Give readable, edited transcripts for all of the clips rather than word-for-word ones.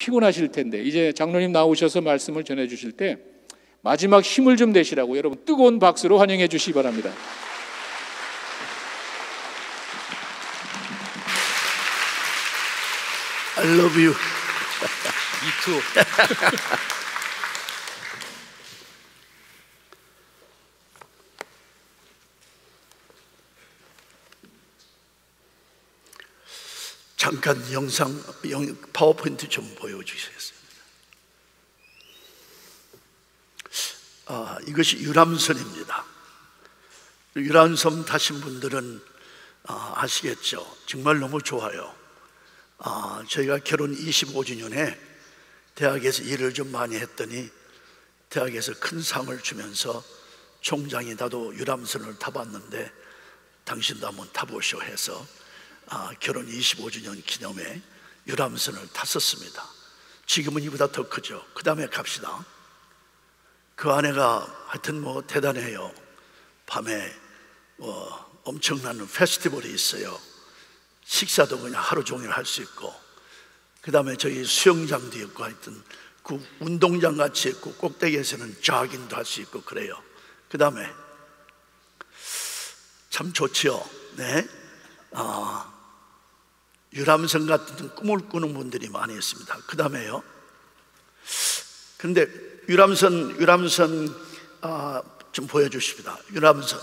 피곤하실 텐데 이제 장로님 나오셔서 말씀을 전해 주실 때 마지막 힘을 좀 내시라고 여러분 뜨거운 박수로 환영해 주시기 바랍니다. I love you. Me too. 잠깐 파워포인트 좀 보여주시겠습니다. 이것이 유람선입니다. 유람선 타신 분들은 아시겠죠? 정말 너무 좋아요. 저희가 결혼 25주년에 대학에서 일을 좀 많이 했더니 대학에서 큰 상을 주면서 총장이 나도 유람선을 타봤는데 당신도 한번 타보시오 해서 결혼 25주년 기념에 유람선을 탔었습니다. 지금은 이보다 더 크죠. 그 다음에 갑시다. 그 아내가 하여튼 대단해요. 밤에 엄청난 페스티벌이 있어요. 식사도 그냥 하루 종일 할 수 있고, 그 다음에 저희 수영장도 있고, 하여튼 그 운동장 같이 있고, 꼭대기에서는 조깅도 할 수 있고 그래요. 그 다음에 참 좋지요. 네. 유람선 같은 꿈을 꾸는 분들이 많이 있습니다. 그 다음에요. 그런데 유람선 좀 보여주십니다. 유람선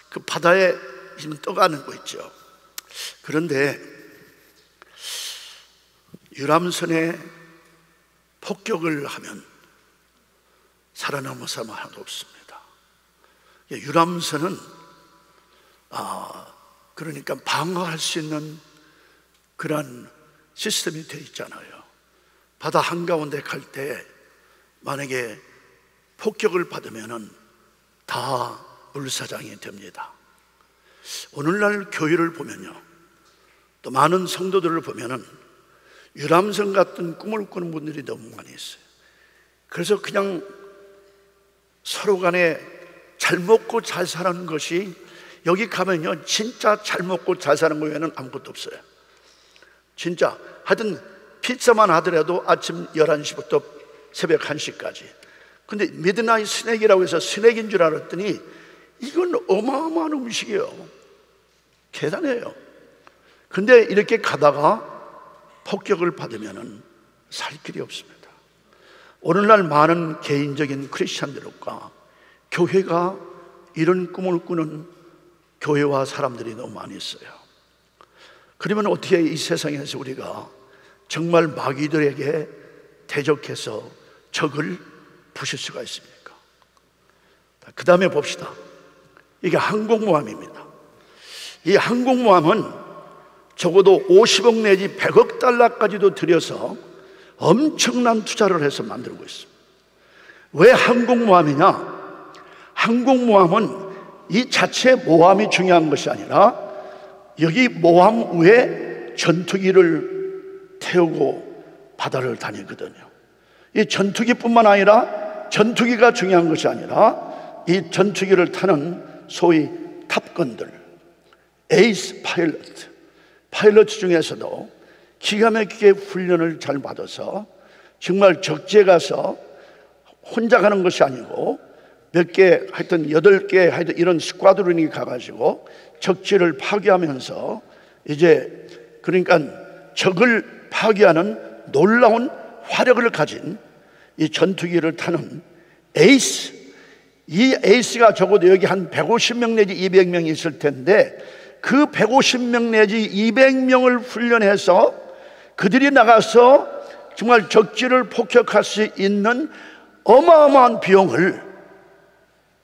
그 바다에 지금 떠가는 거 있죠. 그런데 유람선에 폭격을 하면 살아남은 사람 하나도 없습니다. 유람선은 그러니까 방어할 수 있는 그런 시스템이 되어 있잖아요. 바다 한가운데 갈 때 만약에 폭격을 받으면은 다 물사장이 됩니다. 오늘날 교회를 보면요, 또 많은 성도들을 보면은 유람선 같은 꿈을 꾸는 분들이 너무 많이 있어요. 그래서 그냥 서로 간에 잘 먹고 잘 사는 것이, 여기 가면요 진짜 잘 먹고 잘 사는 거 외에는 아무것도 없어요. 진짜 하여튼 피자만 하더라도 아침 11시부터 새벽 1시까지. 근데 미드나잇 스낵이라고 해서 스낵인 줄 알았더니 이건 어마어마한 음식이에요. 대단해요. 근데 이렇게 가다가 폭격을 받으면 살 길이 없습니다. 오늘날 많은 개인적인 크리스찬들과 교회가 이런 꿈을 꾸는 교회와 사람들이 너무 많이 있어요. 그러면 어떻게 이 세상에서 우리가 정말 마귀들에게 대적해서 적을 부실 수가 있습니까? 그 다음에 봅시다. 이게 항공모함입니다. 이 항공모함은 적어도 50억 내지 100억 달러까지도 들여서 엄청난 투자를 해서 만들고 있습니다. 왜 항공모함이냐? 항공모함은 이 자체 모함이 중요한 것이 아니라 여기 모함 위에 전투기를 태우고 바다를 다니거든요. 이 전투기뿐만 아니라 전투기가 중요한 것이 아니라 이 전투기를 타는 소위 탑건들, 에이스 파일럿 중에서도 기가 막히게 훈련을 잘 받아서 정말 적지에 가서 혼자 가는 것이 아니고 몇 개, 하여튼 8개, 하여튼 이런 스쿼드론이 가가지고 적지를 파괴하면서 이제 그러니까 적을 파괴하는 놀라운 화력을 가진 이 전투기를 타는 에이스, 이 에이스가 적어도 여기 한 150명 내지 200명이 있을 텐데 그 150명 내지 200명을 훈련해서 그들이 나가서 정말 적지를 폭격할 수 있는 어마어마한 비용을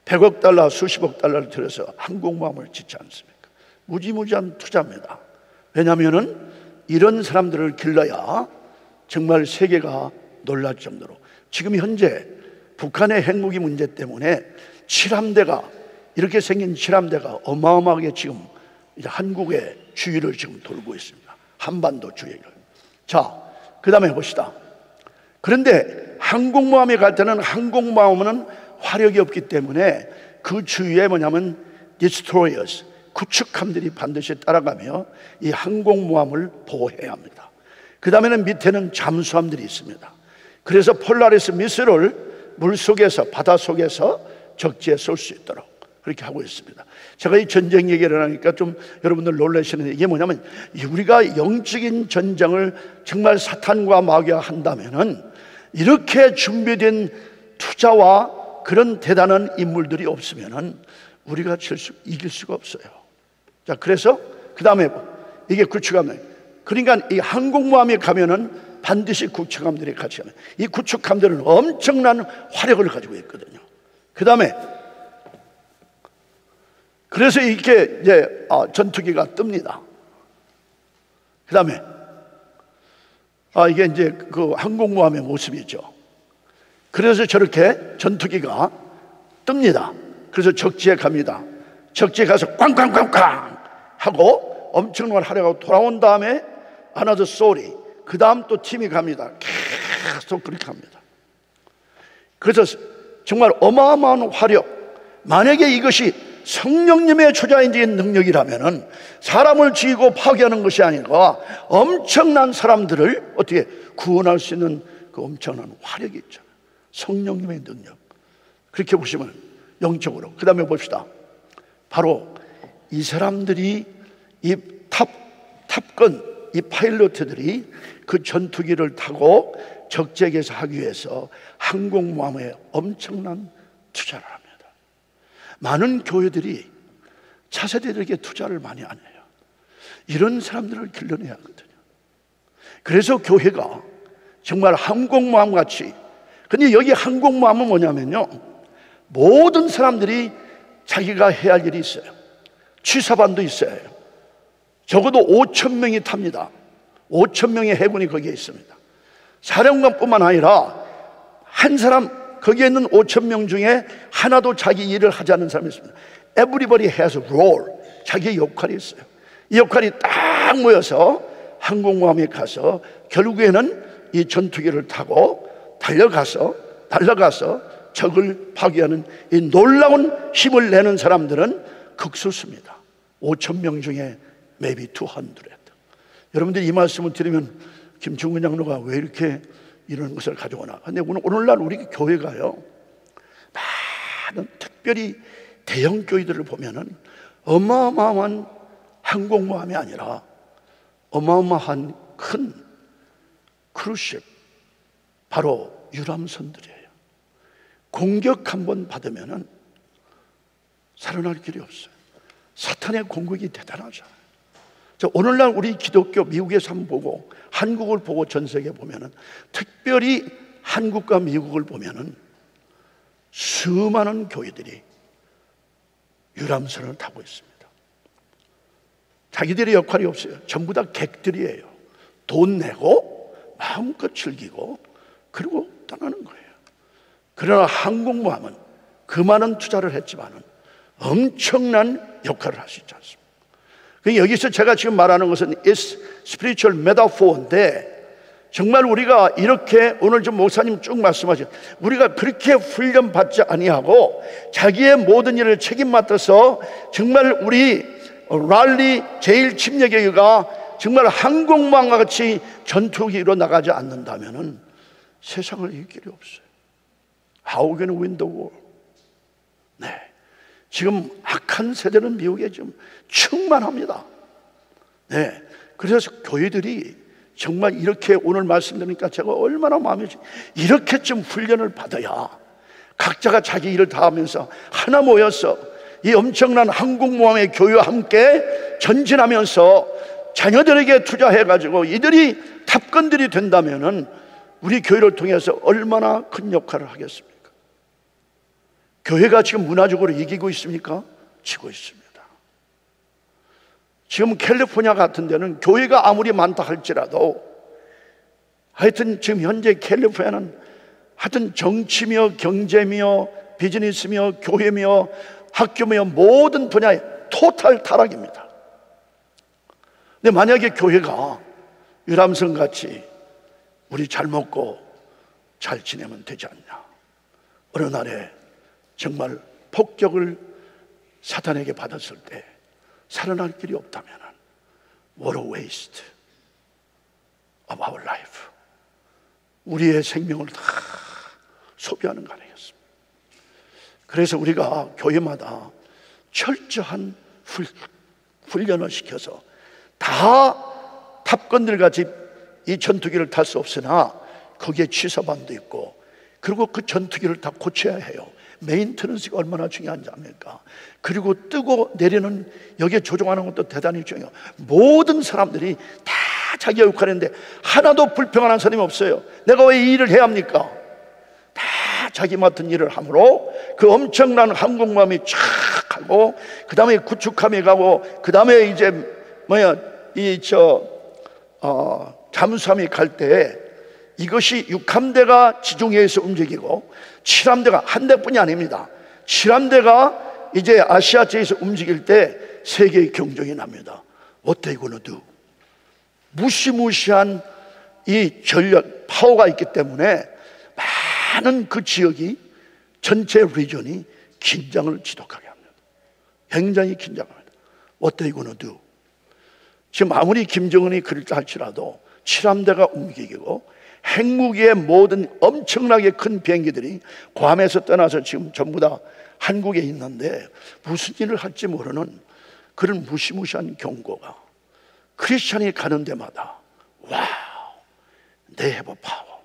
100억 달러, 수십억 달러를 들여서 항공모함을 짓지 않습니까? 무지무지한 투자입니다. 왜냐하면 이런 사람들을 길러야 정말 세계가 놀랄 정도로, 지금 현재 북한의 핵무기 문제 때문에 칠함대가, 이렇게 생긴 칠함대가 어마어마하게 지금 이제 한국의 주위를 지금 돌고 있습니다. 한반도 주위를. 자, 그 다음에 봅시다. 그런데 항공모함에 갈 때는 항공모함은 화력이 없기 때문에 그 주위에 뭐냐면 디스트로이어스, 구축함들이 반드시 따라가며 이 항공모함을 보호해야 합니다. 그 다음에는 밑에는 잠수함들이 있습니다. 그래서 폴라리스 미사일을 물속에서, 바다 속에서 적지에 쏠 수 있도록 그렇게 하고 있습니다. 제가 이 전쟁 얘기를 하니까 좀 여러분들 놀라시는데, 이게 뭐냐면 우리가 영적인 전쟁을 정말 사탄과 마귀와 한다면은 이렇게 준비된 투자와 그런 대단한 인물들이 없으면은 우리가 이길 수가 없어요. 자, 그래서 그 다음에 이게 구축함. 그러니까 이 항공모함에 가면은 반드시 구축함들이 같이 가면, 이 구축함들은 엄청난 화력을 가지고 있거든요. 그 다음에 그래서 이렇게 이제 전투기가 뜹니다. 그 다음에 이게 이제 그 항공모함의 모습이죠. 그래서 저렇게 전투기가 뜹니다. 그래서 적지에 갑니다. 적지에 가서 꽝꽝꽝꽝 하고 엄청난 화력하고 돌아온 다음에 another sorry, 그 다음 또 팀이 갑니다. 계속 그렇게 합니다. 그래서 정말 어마어마한 화력, 만약에 이것이 성령님의 초자연적인 능력이라면은 사람을 죽이고 파괴하는 것이 아니라 엄청난 사람들을 어떻게 구원할 수 있는 그 엄청난 화력이 있잖아요. 성령님의 능력. 그렇게 보시면 영적으로. 그 다음에 봅시다. 바로 이 사람들이, 이 탑건, 이 파일럿들이 그 전투기를 타고 적재에서 하기 위해서 항공모함에 엄청난 투자를 합니다. 많은 교회들이 차세대들에게 투자를 많이 안 해요. 이런 사람들을 길러내야 하거든요. 그래서 교회가 정말 항공모함 같이, 근데 여기 항공모함은 뭐냐면요, 모든 사람들이 자기가 해야 할 일이 있어요. 취사반도 있어요. 적어도 5,000명이 탑니다. 5,000명의 해군이 거기에 있습니다. 사령관뿐만 아니라 한 사람, 거기에 있는 5,000명 중에 하나도 자기 일을 하지 않는 사람이 있습니다. Everybody has a role. 자기의 역할이 있어요. 이 역할이 딱 모여서 항공모함에 가서 결국에는 이 전투기를 타고 달려가서 적을 파괴하는 이 놀라운 힘을 내는 사람들은 극소수입니다. 5,000명 중에 maybe 200. 여러분들이 이 말씀을 들으면 김충근 장로가 왜 이렇게 이런 것을 가져오나? 근데 오늘날 우리 교회가요, 많은 특별히 대형 교회들을 보면은 어마어마한 항공모함이 아니라 어마어마한 큰 크루십, 바로 유람선들이에요. 공격 한번 받으면은 살아날 길이 없어요. 사탄의 공격이 대단하잖아요. 오늘날 우리 기독교, 미국에서 한번 보고 한국을 보고 전 세계 보면은, 특별히 한국과 미국을 보면은 수많은 교회들이 유람선을 타고 있습니다. 자기들의 역할이 없어요. 전부 다 객들이에요. 돈 내고 마음껏 즐기고 그리고 떠나는 거예요. 그러나 항공모함은 그 많은 투자를 했지만은 엄청난 역할을 할 수 있지 않습니까? 여기서 제가 지금 말하는 것은 is spiritual metaphor인데, 정말 우리가 이렇게 오늘 좀 목사님 쭉 말씀하신, 우리가 그렇게 훈련 받지 아니하고 자기의 모든 일을 책임 맡아서 정말 우리 랄리 제1침략교회가 정말 항공모함과 같이 전투기로 나가지 않는다면은 세상을 이길 길이 없어요. How can we win the war? 네, 지금 악한 세대는 미국에 좀 충만합니다. 네, 그래서 교회들이 정말 이렇게 오늘 말씀드리니까 제가 얼마나 마음이, 이렇게 좀 훈련을 받아야 각자가 자기 일을 다 하면서 하나 모여서 이 엄청난 항공모함의 교회와 함께 전진하면서 자녀들에게 투자해가지고 이들이 탑건들이 된다면은 우리 교회를 통해서 얼마나 큰 역할을 하겠습니까? 교회가 지금 문화적으로 이기고 있습니까? 지고 있습니다. 지금 캘리포니아 같은 데는 교회가 아무리 많다 할지라도 하여튼 지금 현재 캘리포니아는 하여튼 정치며 경제며 비즈니스며 교회며 학교며 모든 분야에 토탈 타락입니다. 근데 만약에 교회가 유람선 같이 우리 잘 먹고 잘 지내면 되지 않냐? 어느 날에 정말 폭격을 사탄에게 받았을 때 살아날 길이 없다면 what a waste, of our life. 우리의 생명을 다 소비하는 거 아니겠습니까? 그래서 우리가 교회마다 철저한 훈련을 시켜서 다 탑건들 같이 이 전투기를 탈 수 없으나 거기에 취사반도 있고, 그리고 그 전투기를 다 고쳐야 해요. 메인테넌스가 얼마나 중요한지 압니까? 그리고 뜨고 내리는 여기에 조종하는 것도 대단히 중요해요. 모든 사람들이 다 자기 역할인데 하나도 불평하는 사람이 없어요. 내가 왜 이 일을 해야 합니까? 다 자기 맡은 일을 함으로 그 엄청난 항공모함이 쫙 하고, 그 다음에 구축함이 가고, 그 다음에 이제 잠수함이 갈 때 이것이 6함대가 지중해에서 움직이고 7함대가 한 대뿐이 아닙니다. 7함대가 이제 아시아제에서 움직일 때 세계의 경종이 납니다. What they gonna do? 무시무시한 이 전력, 파워가 있기 때문에 많은 그 지역이, 전체 리전이 긴장을 지독하게 합니다. 굉장히 긴장합니다. What they gonna do? 지금 아무리 김정은이 그랬다 할지라도 7함대가 움직이고 핵무기의 모든 엄청나게 큰 비행기들이 괌에서 떠나서 지금 전부 다 한국에 있는데 무슨 일을 할지 모르는 그런 무시무시한 경고가 크리스찬이 가는 데마다 와우, they have power,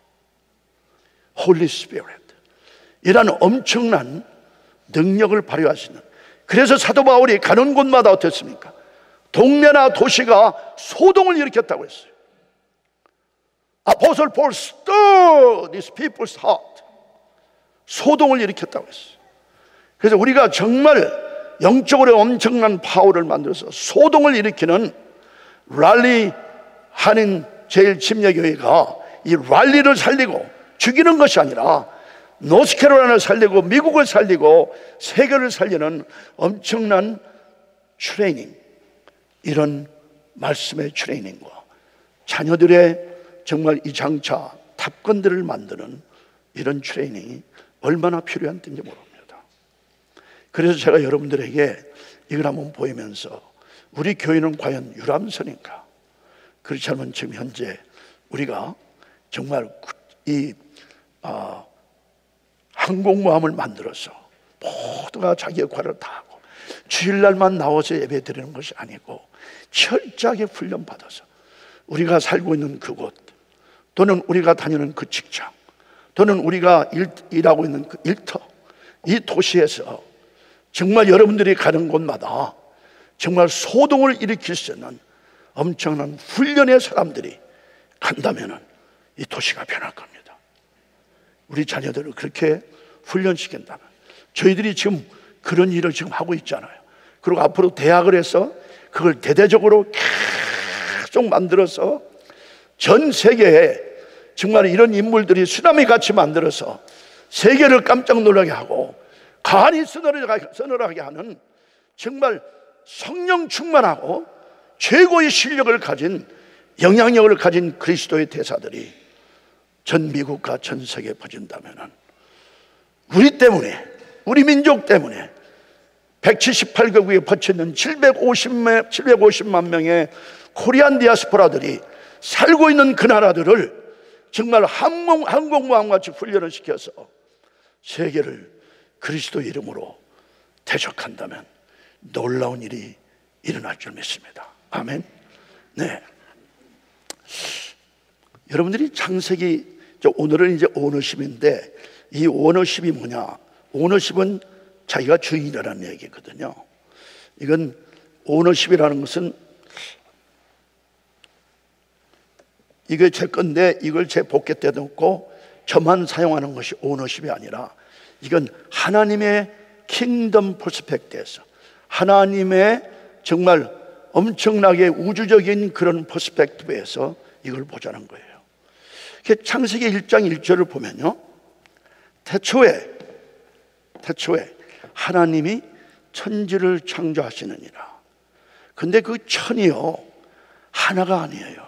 Holy Spirit, 이라는 엄청난 능력을 발휘하시는. 그래서 사도 바울이 가는 곳마다 어땠습니까? 동네나 도시가 소동을 일으켰다고 했어요. Apostle Paul stirred these people's heart. 소동을 일으켰다고 했어요. 그래서 우리가 정말 영적으로 엄청난 파워를 만들어서 소동을 일으키는 랄리 한인 제일침례교회가 이 랄리를 살리고 죽이는 것이 아니라 노스캐롤라이나를 살리고 미국을 살리고 세계를 살리는 엄청난 트레이닝, 이런 말씀의 트레이닝과 자녀들의 정말 이 장차 탑건들을 만드는 이런 트레이닝이 얼마나 필요한 때인지 모릅니다. 그래서 제가 여러분들에게 이걸 한번 보이면서 우리 교회는 과연 유람선인가? 그렇지 않으면 지금 현재 우리가 정말 이 항공모함을 만들어서 모두가 자기 역할을 다 하고 주일날만 나와서 예배 드리는 것이 아니고 철저하게 훈련받아서 우리가 살고 있는 그곳, 또는 우리가 다니는 그 직장, 또는 우리가 일하고 있는 그 일터, 이 도시에서 정말 여러분들이 가는 곳마다 정말 소동을 일으킬 수 있는 엄청난 훈련의 사람들이 간다면 이 도시가 변할 겁니다. 우리 자녀들을 그렇게 훈련시킨다면, 저희들이 지금 그런 일을 지금 하고 있잖아요. 그리고 앞으로 대학을 해서 그걸 대대적으로 계속 만들어서 전 세계에 정말 이런 인물들이 쓰나미 같이 만들어서 세계를 깜짝 놀라게 하고 가만히 서늘하게 하는 정말 성령 충만하고 최고의 실력을 가진, 영향력을 가진 그리스도의 대사들이 전 미국과 전 세계에 퍼진다면 우리 때문에, 우리 민족 때문에 178개국에 퍼쳐있는 750만 명의 코리안 디아스포라들이 살고 있는 그 나라들을 정말 항공모함같이 훈련을 시켜서 세계를 그리스도의 이름으로 대적한다면 놀라운 일이 일어날 줄 믿습니다. 아멘. 네. 여러분들이 창세기, 오늘은 이제 오너십인데, 이 오너십이 뭐냐? 오너십은 자기가 주인이라는 얘기거든요. 이건 오너십이라는 것은 이게 제 건데 이걸 제 포켓에 넣고 저만 사용하는 것이 오너십이 아니라, 이건 하나님의 킹덤 퍼스펙트에서, 하나님의 정말 엄청나게 우주적인 그런 퍼스펙티브에서 이걸 보자는 거예요. 창세기 1장 1절을 보면요, 태초에 하나님이 천지를 창조하시느니라. 근데 그 천이요, 하나가 아니에요.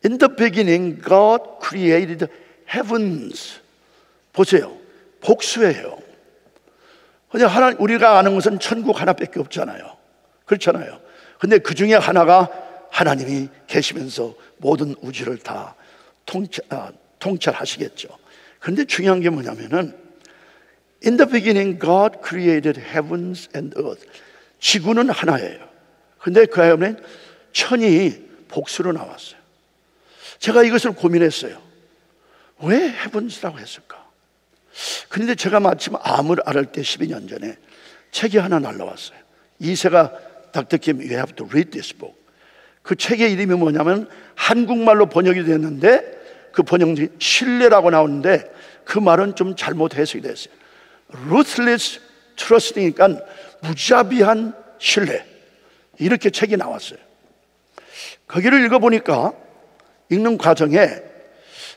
In the beginning, God created heavens. 보세요, 복수예요. 그냥 우리가 아는 것은 천국 하나밖에 없잖아요. 그렇잖아요. 근데 그 중에 하나가 하나님이 계시면서 모든 우주를 다 통찰하시겠죠. 그런데 중요한 게 뭐냐면은 In the beginning God created heavens and earth. 지구는 하나예요. 그런데 그 다음에 천이 복수로 나왔어요. 제가 이것을 고민했어요. 왜 heavens라고 했을까? 그런데 제가 마침 암을 앓을 때 12년 전에 책이 하나 날라왔어요. 이세가 Dr. Kim, you have to read this book. 그 책의 이름이 뭐냐면 한국말로 번역이 됐는데 그 번역이 신뢰라고 나오는데 그 말은 좀 잘못 해석이 됐어요. Ruthless Trust이니까 무자비한 신뢰, 이렇게 책이 나왔어요. 거기를 읽어보니까 읽는 과정에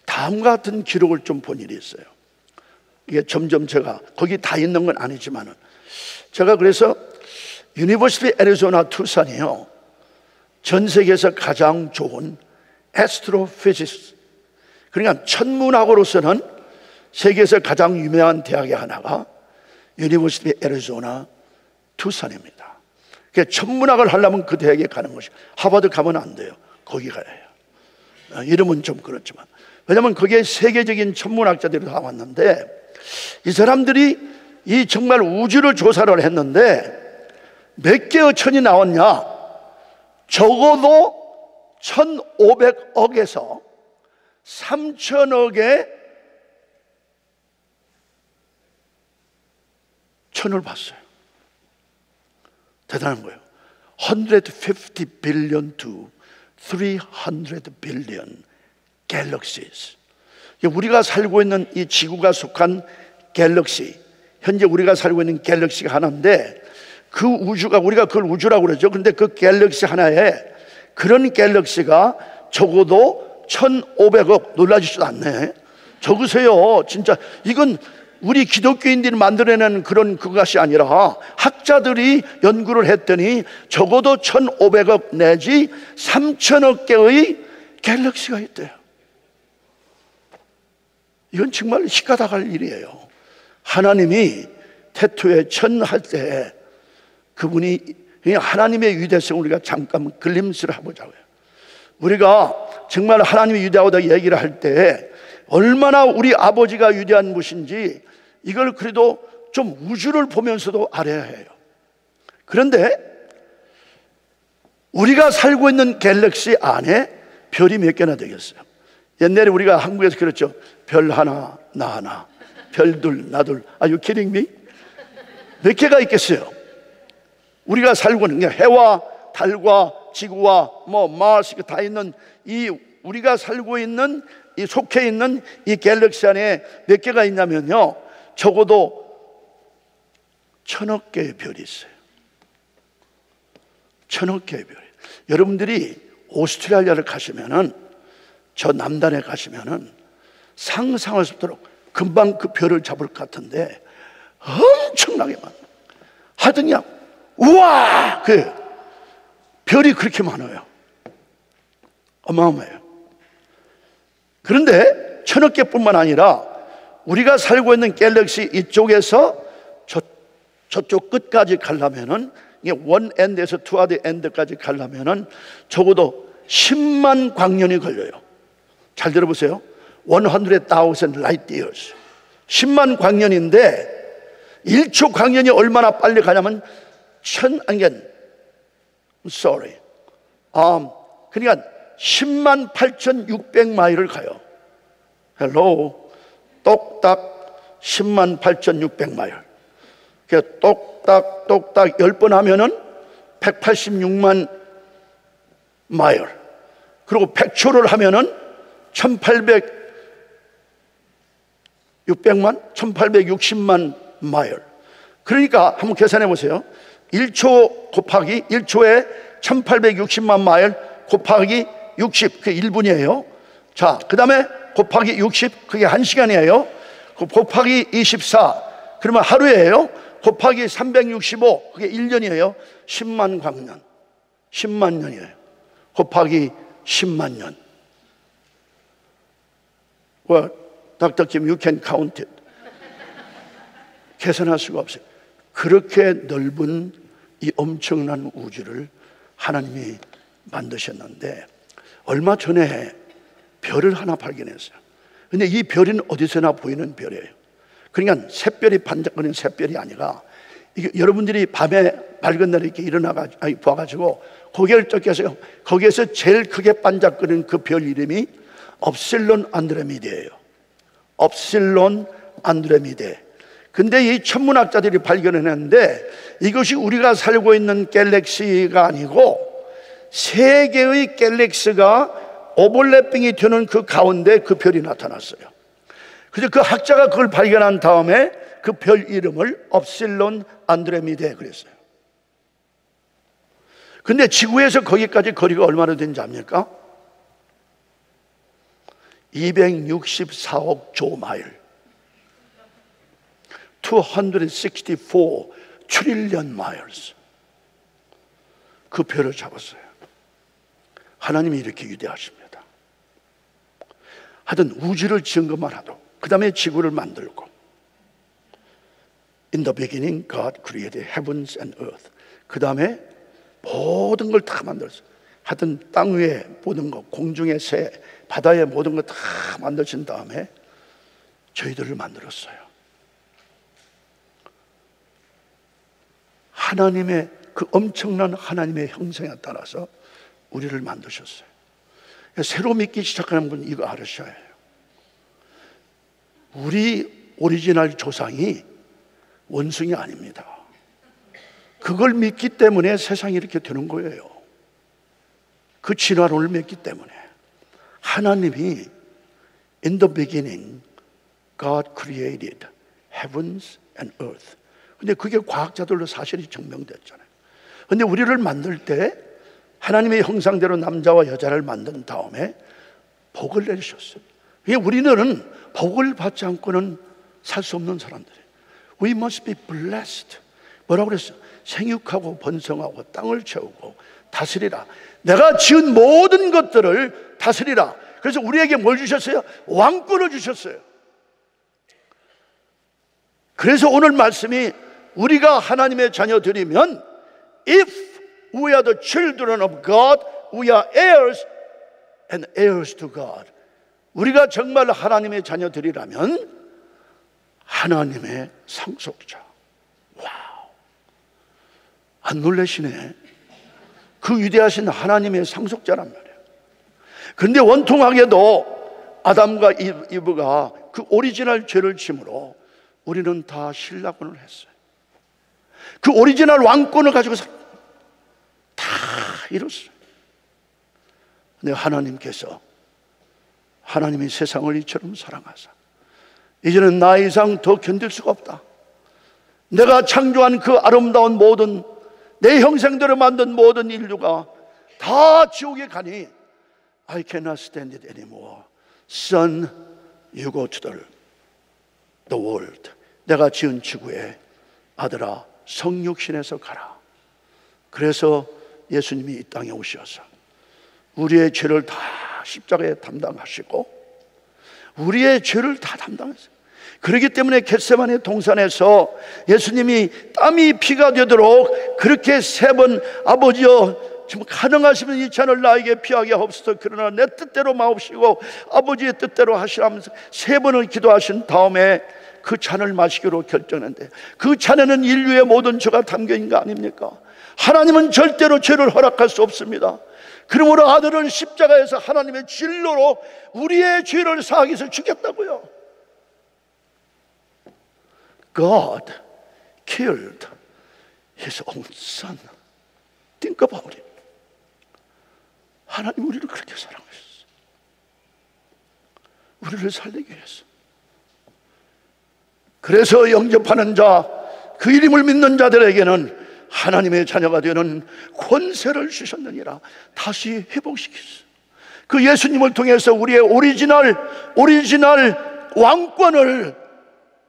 다음과 같은 기록을 좀 본 일이 있어요. 이게 점점 제가 거기 다 있는 건 아니지만은 제가 그래서 유니버시티 애리조나 투싼이요, 전 세계에서 가장 좋은 애스트로피지스, 그러니까 천문학으로서는 세계에서 가장 유명한 대학의 하나가 유니버시티 애리조나 투싼입니다. 그러니까 천문학을 하려면 그 대학에 가는 것이, 하버드 가면 안 돼요. 거기 가야 해요. 이름은 좀 그렇지만, 왜냐하면 거기에 세계적인 천문학자들이 다 왔는데 이 사람들이 이 정말 우주를 조사를 했는데 몇 개의 천이 나왔냐? 적어도 1,500억에서 3,000억의 천을 봤어요. 대단한 거예요. 150 billion to 300 billion galaxies. 우리가 살고 있는 이 지구가 속한 갤럭시, 현재 우리가 살고 있는 갤럭시가 하나인데 그 우주가, 우리가 그걸 우주라고 그러죠. 그런데 그 갤럭시 하나에 그런 갤럭시가 적어도 1,500억, 놀라지도 않네. 적으세요. 진짜 이건 우리 기독교인들이 만들어내는 그런 그것이 아니라 학자들이 연구를 했더니 적어도 1,500억 내지 3,000억 개의 갤럭시가 있대요. 이건 정말 희가닥할 일이에요. 하나님이 태초에 천할 때 그분이, 하나님의 위대성을 우리가 잠깐 글림스를 해보자고요. 우리가 정말 하나님이 위대하다 얘기를 할 때 얼마나 우리 아버지가 위대한 분인지 이걸 그래도 좀 우주를 보면서도 알아야 해요. 그런데 우리가 살고 있는 갤럭시 안에 별이 몇 개나 되겠어요? 옛날에 우리가 한국에서 그랬죠. 별 하나 나 하나, 별 둘 나 둘. Are you kidding me? 몇 개가 있겠어요? 우리가 살고 있는 해와 달과 지구와 마스 다 있는 이 우리가 살고 있는 이 속해 있는 이 갤럭시 안에 몇 개가 있냐면요, 적어도 1,000억 개의 별이 있어요. 1,000억 개의 별. 여러분들이 오스트레일리아를 가시면은, 저 남단에 가시면은 상상할 수 없도록 금방 그 별을 잡을 것 같은데 엄청나게 많아요. 하여튼 그냥 우와, 그 별이 그렇게 많아요. 어마어마해요. 그런데 1,000억 개뿐만 아니라 우리가 살고 있는 갤럭시 이쪽에서 저쪽 끝까지 가려면은, 이게 원 엔드에서 투 아드 엔드까지 가려면은 적어도 10만 광년이 걸려요. 잘 들어보세요. 100,000 light years. 10만 광년인데 1초 광년이 얼마나 빨리 가냐면 그러니까 10만 8,600마일을 가요. 헬로, 똑딱 10만 8,600마일. 똑딱 똑딱 10번 하면은 186만 마일. 그리고 100초를 하면은 1860만 마일. 그러니까 한번 계산해 보세요. 1초 곱하기 1초에 1860만 마일 곱하기 60, 그게 1분이에요. 자, 그 다음에 곱하기 60, 그게 1시간이에요. 곱하기 24, 그러면 하루예요. 곱하기 365, 그게 1년이에요. 10만 광년, 10만 년이에요. 곱하기 10만 년. Well, Dr. Kim, you can count it. 계산할 수가 없어요. 그렇게 넓은 이 엄청난 우주를 하나님이 만드셨는데 얼마 전에 별을 하나 발견했어요. 근데 이 별은 어디서나 보이는 별이에요. 그러니까 샛별이 반짝거리는 샛별이 아니라 이게 여러분들이 밤에 밝은 날에 이렇게 봐가지고 고개를 쫓겨서 거기에서 제일 크게 반짝거리는 그 별 이름이 업실론 안드로메다예요. 업실론 안드로메다. 근데 이 천문학자들이 발견했는데 이것이 우리가 살고 있는 갤럭시가 아니고 세 개의 갤럭시가 오버래핑이 되는 그 가운데 그 별이 나타났어요. 그래서 그 학자가 그걸 발견한 다음에 그 별 이름을 업실론 안드로메다 그랬어요. 근데 지구에서 거기까지 거리가 얼마나 되는지 압니까? 264억 조 마일, 264 트릴리언 마일스. 그 별을 잡았어요. 하나님이 이렇게 위대하십니다. 하여튼 우주를 지은 것만 하도, 그 다음에 지구를 만들고, In the beginning God created heavens and earth. 그 다음에 모든 걸 다 만들었어요. 하여튼 땅 위에 모든 것, 공중의 새, 바다의 모든 것 다 만드신 다음에 저희들을 만들었어요. 하나님의 그 엄청난 하나님의 형상에 따라서 우리를 만드셨어요. 새로 믿기 시작하는 분 이거 알으셔야 해요. 우리 오리지널 조상이 원숭이 아닙니다. 그걸 믿기 때문에 세상이 이렇게 되는 거예요. 그 진화론을 믿기 때문에. 하나님이 In the beginning God created heavens and earth. 근데 그게 과학자들로 사실이 증명됐잖아요. 근데 우리를 만들 때 하나님의 형상대로 남자와 여자를 만든 다음에 복을 내리셨어요. 우리는 복을 받지 않고는 살 수 없는 사람들이에요. We must be blessed. 뭐라고 그랬어요? 생육하고 번성하고 땅을 채우고 다스리라. 내가 지은 모든 것들을 다스리라. 그래서 우리에게 뭘 주셨어요? 왕권을 주셨어요. 그래서 오늘 말씀이 우리가 하나님의 자녀들이면 If we are the children of God, we are heirs and heirs to God. 우리가 정말 하나님의 자녀들이라면 하나님의 상속자. 와우. 안 놀라시네. 그 위대하신 하나님의 상속자란 말이에요. 그런데 원통하게도 아담과 이브가 그 오리지널 죄를 짐으로 우리는 다 신라권을 했어요. 그 오리지널 왕권을 가지고서 다 이뤘어요. 근데 하나님께서 하나님이 세상을 이처럼 사랑하사 이제는 나 이상 더 견딜 수가 없다. 내가 창조한 그 아름다운 모든 내 형상대로 만든 모든 인류가 다 지옥에 가니 I cannot stand it anymore. Son, you go to the world. 내가 지은 지구에 아들아 성육신에서 가라. 그래서 예수님이 이 땅에 오셔서 우리의 죄를 다 십자가에 담당하시고 우리의 죄를 다 담당했어요. 그렇기 때문에 겟세마네 동산에서 예수님이 땀이 피가 되도록 그렇게 3번 아버지여 지금 가능하시면 이 잔을 나에게 피하게 하옵소서. 그러나 내 뜻대로 마옵시고 아버지의 뜻대로 하시라면서 3번을 기도하신 다음에 그 잔을 마시기로 결정했는데 그 잔에는 인류의 모든 죄가 담겨 있는 거 아닙니까? 하나님은 절대로 죄를 허락할 수 없습니다. 그러므로 아들은 십자가에서 하나님의 진로로 우리의 죄를 사하기 위해서 죽였다고요. God killed His own son. Think about it. 하나님 우리를 그렇게 사랑하셨어요. 우리를 살리기 위해서. 그래서 영접하는 자, 그 이름을 믿는 자들에게는 하나님의 자녀가 되는 권세를 주셨느니라. 다시 회복시켰어요. 그 예수님을 통해서 우리의 오리지널 왕권을,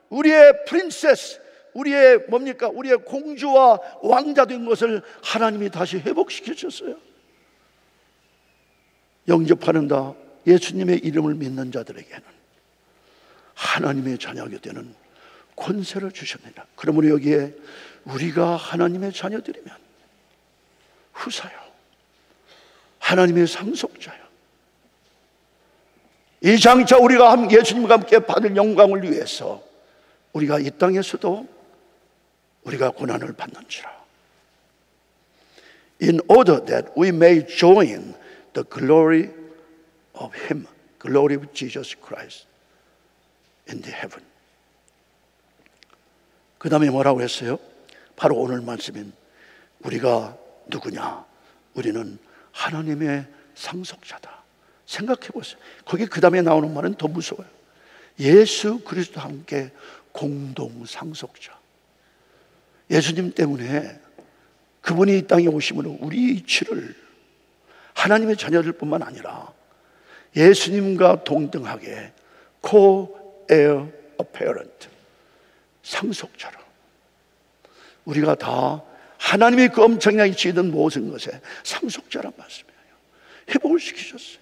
우리의 프린세스, 우리의 뭡니까? 우리의 공주와 왕자 된 것을 하나님이 다시 회복시켜 주셨어요. 영접하는 자, 예수님의 이름을 믿는 자들에게는 하나님의 자녀가 되는 권세를 주셨느니라. 그러므로 여기에 우리가 하나님의 자녀들이면 후사요 하나님의 상속자예요. 이 장차 우리가 예수님과 함께 받을 영광을 위해서 우리가 이 땅에서도 우리가 고난을 받는지라. In order that we may join the glory of Him, glory of Jesus Christ in the heaven. 그 다음에 뭐라고 했어요? 바로 오늘 말씀인 우리가 누구냐? 우리는 하나님의 상속자다. 생각해 보세요. 거기 그 다음에 나오는 말은 더 무서워요. 예수 그리스도와 함께 공동 상속자. 예수님 때문에 그분이 이 땅에 오심으로 우리 이치를 하나님의 자녀들 뿐만 아니라 예수님과 동등하게 co-heir apparent, 상속자로 우리가 다 하나님이 그 엄청나게 지은 모든 것에 상속자란 말씀이에요. 회복을 시키셨어요.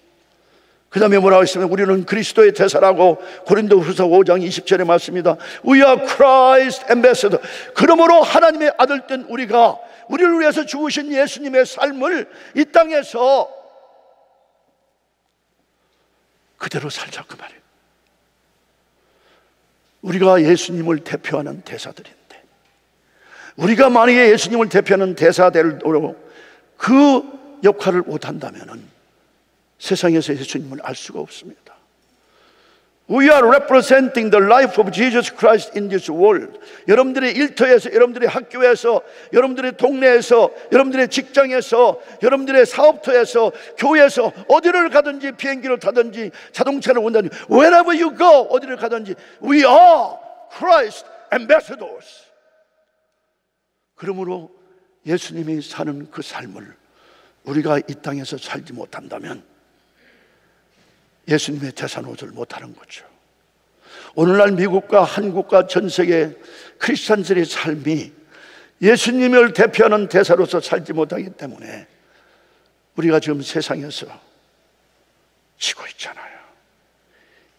그 다음에 뭐라고 했으면 우리는 그리스도의 대사라고 고린도후서 5장 20절에 말씀입니다. We are Christ ambassador. 그러므로 하나님의 아들 된 우리가 우리를 위해서 죽으신 예수님의 삶을 이 땅에서 그대로 살자 그 말이에요. 우리가 예수님을 대표하는 대사들인데 우리가 만약에 예수님을 대표하는 대사들로 그 역할을 못한다면 세상에서 예수님을 알 수가 없습니다. We are representing the life of Jesus Christ in this world. 여러분들의 일터에서, 여러분들의 학교에서, 여러분들의 동네에서, 여러분들의 직장에서, 여러분들의 사업터에서, 교회에서 어디를 가든지 비행기를 타든지 자동차를 온다든지 wherever you go, 어디를 가든지 We are Christ ambassadors. 그러므로 예수님이 사는 그 삶을 우리가 이 땅에서 살지 못한다면 예수님의 대사 노릇을 못하는 거죠. 오늘날 미국과 한국과 전 세계 크리스찬들의 삶이 예수님을 대표하는 대사로서 살지 못하기 때문에 우리가 지금 세상에서 지고 있잖아요.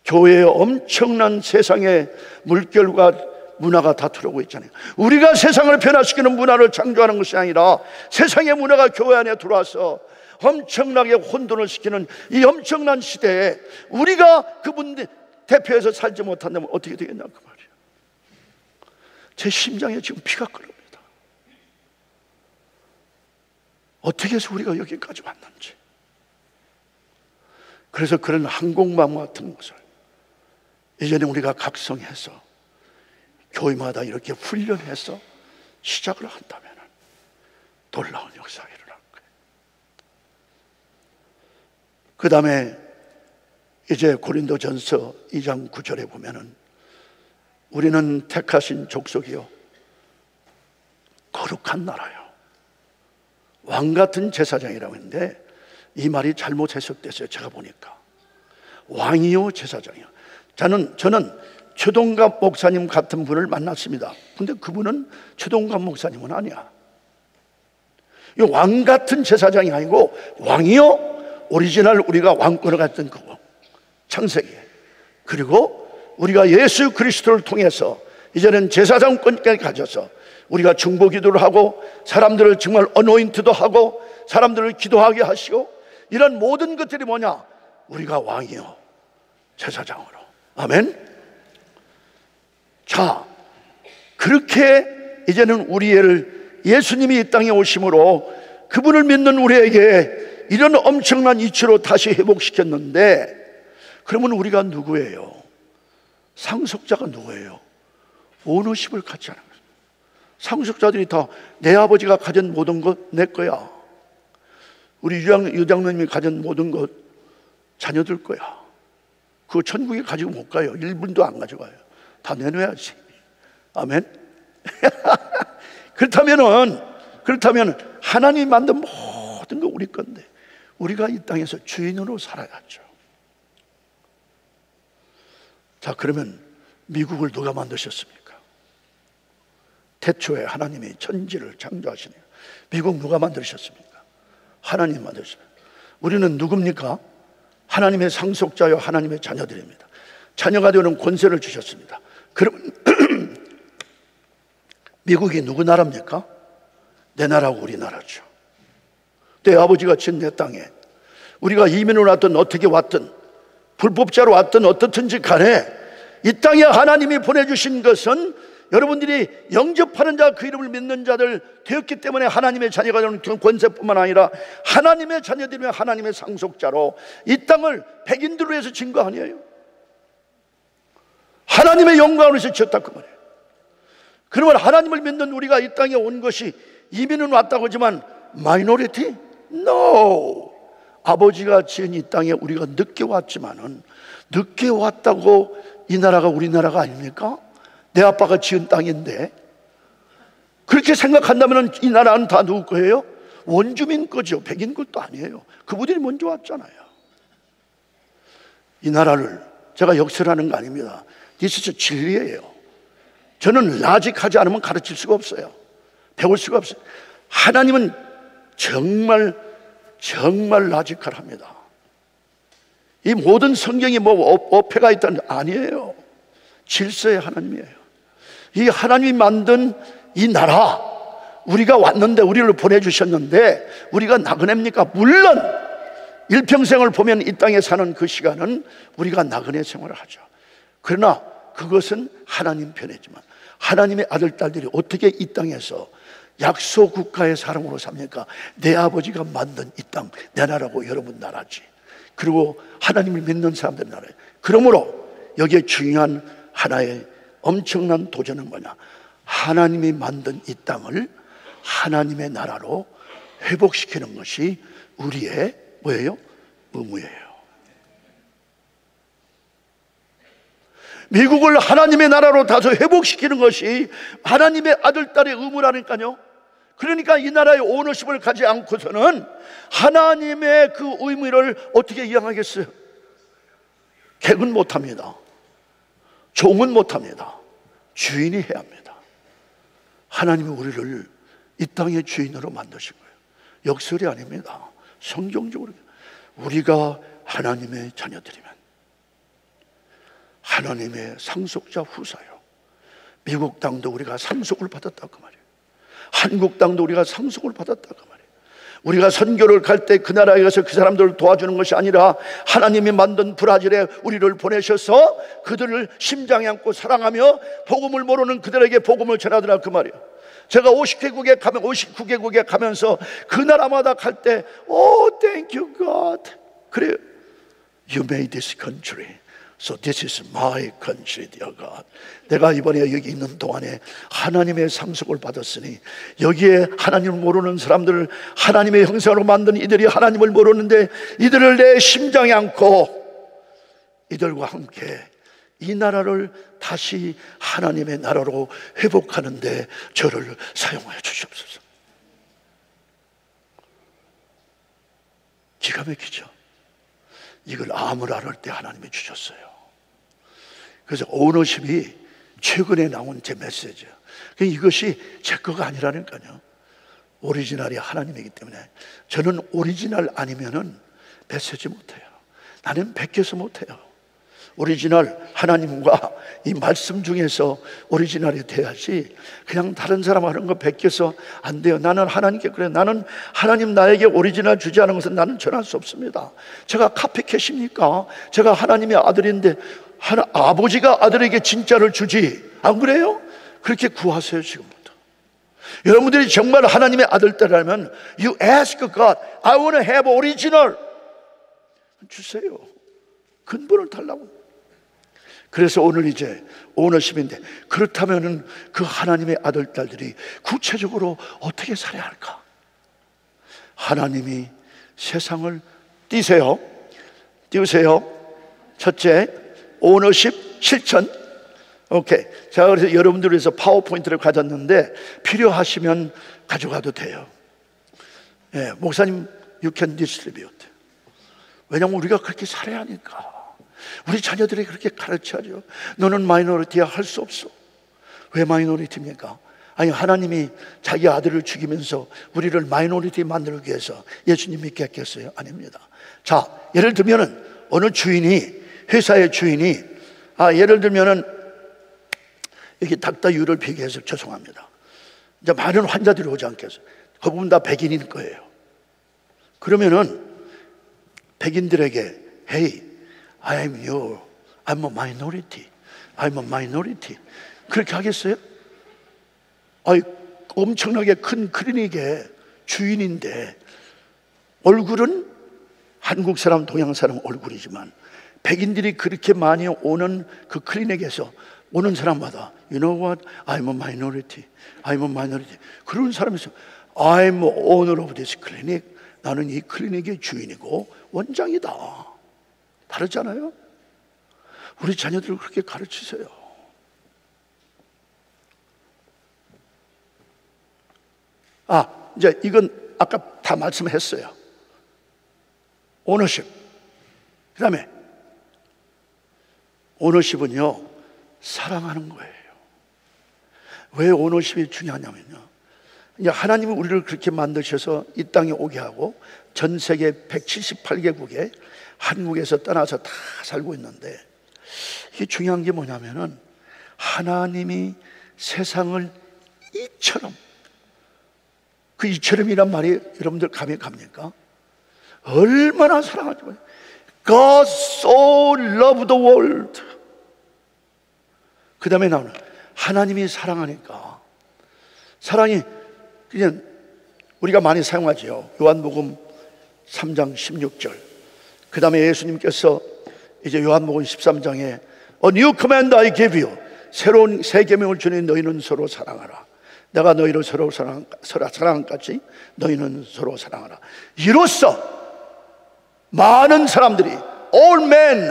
교회에 엄청난 세상의 물결과 문화가 다 들어오고 있잖아요. 우리가 세상을 변화시키는 문화를 창조하는 것이 아니라 세상의 문화가 교회 안에 들어와서 엄청나게 혼돈을 시키는 이 엄청난 시대에 우리가 그분 대표해서 살지 못한다면 어떻게 되겠냐 그 말이에요. 제 심장에 지금 피가 끓습니다. 어떻게 해서 우리가 여기까지 왔는지. 그래서 그런 항공모함 같은 것을 이제는 우리가 각성해서 교회마다 이렇게 훈련해서 시작을 한다면 놀라운 역사가 일어날 거예요. 그 다음에 이제 고린도전서 2장 9절에 보면은 우리는 택하신 족속이요 거룩한 나라요 왕같은 제사장이라고 했는데 이 말이 잘못 해석됐어요. 제가 보니까 왕이요 제사장이요. 저는 최동갑 목사님 같은 분을 만났습니다. 근데 그분은 최동갑 목사님은 아니야. 이 왕 같은 제사장이 아니고 왕이요 오리지널 우리가 왕권을 갖던 그거 창세기. 그리고 우리가 예수 그리스도를 통해서 이제는 제사장권까지 가져서 우리가 중보기도를 하고 사람들을 정말 어노인트도 하고 사람들을 기도하게 하시고 이런 모든 것들이 뭐냐? 우리가 왕이요 제사장으로. 아멘. 자, 그렇게 이제는 우리를 예수님이 이 땅에 오심으로 그분을 믿는 우리에게 이런 엄청난 이치로 다시 회복시켰는데 그러면 우리가 누구예요? 상속자가 누구예요? 오너십을 갖지 않은 거예요. 상속자들이 다 내 아버지가 가진 모든 것 내 거야. 우리 유장로님이 가진 모든 것 자녀들 거야. 그거 천국에 가지고 못 가요. 1분도 안 가져가요. 다 내놔야지. 아멘. 그렇다면 하나님이 만든 모든 거 우리 건데 우리가 이 땅에서 주인으로 살아야죠. 자, 그러면 미국을 누가 만드셨습니까? 태초에 하나님이 천지를 창조하시네요. 미국 누가 만드셨습니까? 하나님 만드셨습니다. 우리는 누굽니까? 하나님의 상속자요 하나님의 자녀들입니다. 자녀가 되는 권세를 주셨습니다. 그럼 미국이 누구 나라입니까? 내 나라고 우리나라죠. 내 아버지가 진 내 땅에 우리가 이민으로 왔든 어떻게 왔든 불법자로 왔든 어떻든지 간에 이 땅에 하나님이 보내주신 것은 여러분들이 영접하는 자, 그 이름을 믿는 자들 되었기 때문에 하나님의 자녀가 되는 권세뿐만 아니라 하나님의 자녀들이면 하나님의 상속자로 이 땅을 백인들로 해서 진 거 아니에요. 하나님의 영광으로 해서 지었다 그 말이에요. 그러면 하나님을 믿는 우리가 이 땅에 온 것이 이민은 왔다고 하지만 마이너리티? No! 아버지가 지은 이 땅에 우리가 늦게 왔지만은 늦게 왔다고 이 나라가 우리나라가 아닙니까? 내 아빠가 지은 땅인데 그렇게 생각한다면 이 나라는 다 누구 거예요? 원주민 거죠. 백인 것도 아니에요. 그분들이 먼저 왔잖아요. 이 나라를 제가 역설하는 거 아닙니다. This is 진리예요. 저는 라직하지 않으면 가르칠 수가 없어요. 배울 수가 없어요. 하나님은 정말 라직할합니다. 이 모든 성경이 뭐 어폐가 있다는 아니에요. 질서의 하나님이에요. 이 하나님이 만든 이 나라, 우리가 왔는데 우리를 보내주셨는데 우리가 나그네입니까? 물론 일평생을 보면 이 땅에 사는 그 시간은 우리가 나그네 생활을 하죠. 그러나 그것은 하나님 편이지만 하나님의 아들, 딸들이 어떻게 이 땅에서 약소 국가의 사람으로 삽니까? 내 아버지가 만든 이 땅, 내 나라고 여러분 나라지. 그리고 하나님을 믿는 사람들 나라예요. 그러므로 여기에 중요한 하나의 엄청난 도전은 뭐냐? 하나님이 만든 이 땅을 하나님의 나라로 회복시키는 것이 우리의 뭐예요? 의무예요. 미국을 하나님의 나라로 다시 회복시키는 것이 하나님의 아들, 딸의 의무라니까요. 그러니까 이 나라의 오너십을 가지 않고서는 하나님의 그 의무를 어떻게 이행하겠어요? 객은 못합니다. 종은 못합니다. 주인이 해야 합니다. 하나님이 우리를 이 땅의 주인으로 만드신 거예요. 역설이 아닙니다. 성경적으로 우리가 하나님의 자녀들이면 하나님의 상속자 후사요. 미국 땅도 우리가 상속을 받았다 그 말이에요. 한국 땅도 우리가 상속을 받았다 그 말이에요. 우리가 선교를 갈 때 그 나라에 가서 그 사람들을 도와주는 것이 아니라 하나님이 만든 브라질에 우리를 보내셔서 그들을 심장에 안고 사랑하며 복음을 모르는 그들에게 복음을 전하더라 그 말이에요. 제가 59개국에 가면서 그 나라마다 갈 때 thank you God. 그래요. You made this country. So this is my country, dear God. 내가 이번에 여기 있는 동안에 하나님의 상속을 받았으니 여기에 하나님을 모르는 사람들을 하나님의 형상으로 만든 이들이 하나님을 모르는데 이들을 내 심장에 안고 이들과 함께 이 나라를 다시 하나님의 나라로 회복하는데 저를 사용하여 주시옵소서. 기가 막히죠. 이걸 아무라를 때 하나님이 주셨어요. 그래서 오너십이 최근에 나온 제 메시지예요. 이것이 제 거가 아니라니까요. 오리지널이 하나님이기 때문에 저는 오리지널 아니면은 메시지 못해요. 나는 베껴서 못해요. 오리지널 하나님과 이 말씀 중에서 오리지널이 돼야지 그냥 다른 사람 하는 거 베껴서 안 돼요. 나는 하나님께 그래요. 나는 하나님 나에게 오리지널 주지 않은 것은 나는 전할 수 없습니다. 제가 카피캣입니까? 제가 하나님의 아들인데 아버지가 아들에게 진짜를 주지 안 그래요? 그렇게 구하세요. 지금부터 여러분들이 정말 하나님의 아들들이라면 You ask God, I want to have original. 주세요. 근본을 달라고. 그래서 오늘 이제 오너십인데 그렇다면은 그 하나님의 아들, 딸들이 구체적으로 어떻게 살아야 할까? 하나님이 세상을 띄우세요. 첫째, 오너십 실천. 오케이. 제가 그래서 여러분들을 위해서 파워포인트를 가졌는데 필요하시면 가져가도 돼요. 예, 목사님, you can distribute. 왜냐하면 우리가 그렇게 살아야 하니까. 우리 자녀들에게 그렇게 가르쳐야죠. 너는 마이너리티야 할 수 없어. 왜 마이너리티입니까? 아니 하나님이 자기 아들을 죽이면서 우리를 마이너리티 만들기 위해서 예수님 믿게 했겠어요? 아닙니다. 자, 예를 들면은 어느 주인이 회사의 주인이 예를 들면은 여기 닥터유를 비교해서 죄송합니다. 이제 많은 환자들이 오지 않겠어요? 그 부분 다 백인인 거예요. 그러면은 백인들에게 Hey, I'm a minority. I'm a minority. 그렇게 하겠어요? 아이, 엄청나게 큰 클리닉의 주인인데 얼굴은 한국 사람, 동양 사람 얼굴이지만 백인들이 그렇게 많이 오는 그 클리닉에서 오는 사람마다 You know what? I'm a minority. I'm a minority. 그런 사람에서 I'm owner of this clinic. 나는 이 클리닉의 주인이고 원장이다. 다르잖아요? 우리 자녀들을 그렇게 가르치세요. 이제 이건 아까 다 말씀했어요. 오너십. 그 다음에 오너십은요, 사랑하는 거예요. 왜 오너십이 중요하냐면요, 이제 하나님은 우리를 그렇게 만드셔서 이 땅에 오게 하고 전 세계 178개국에 한국에서 떠나서 다 살고 있는데, 이게 중요한 게 뭐냐면은 하나님이 세상을 이처럼, 그 이처럼이란 말이 여러분들 감이 갑니까? 얼마나 사랑하죠. God so loved the world. 그 다음에 나오는 하나님이 사랑하니까, 사랑이 그냥 우리가 많이 사용하죠. 요한복음 3장 16절. 그 다음에 예수님께서 이제 요한복음 13장에 A new command I give you. 새로운 새 계명을 주니 너희는 서로 사랑하라. 내가 너희를 서로 사랑한 같이 너희는 서로 사랑하라. 이로써 많은 사람들이 all men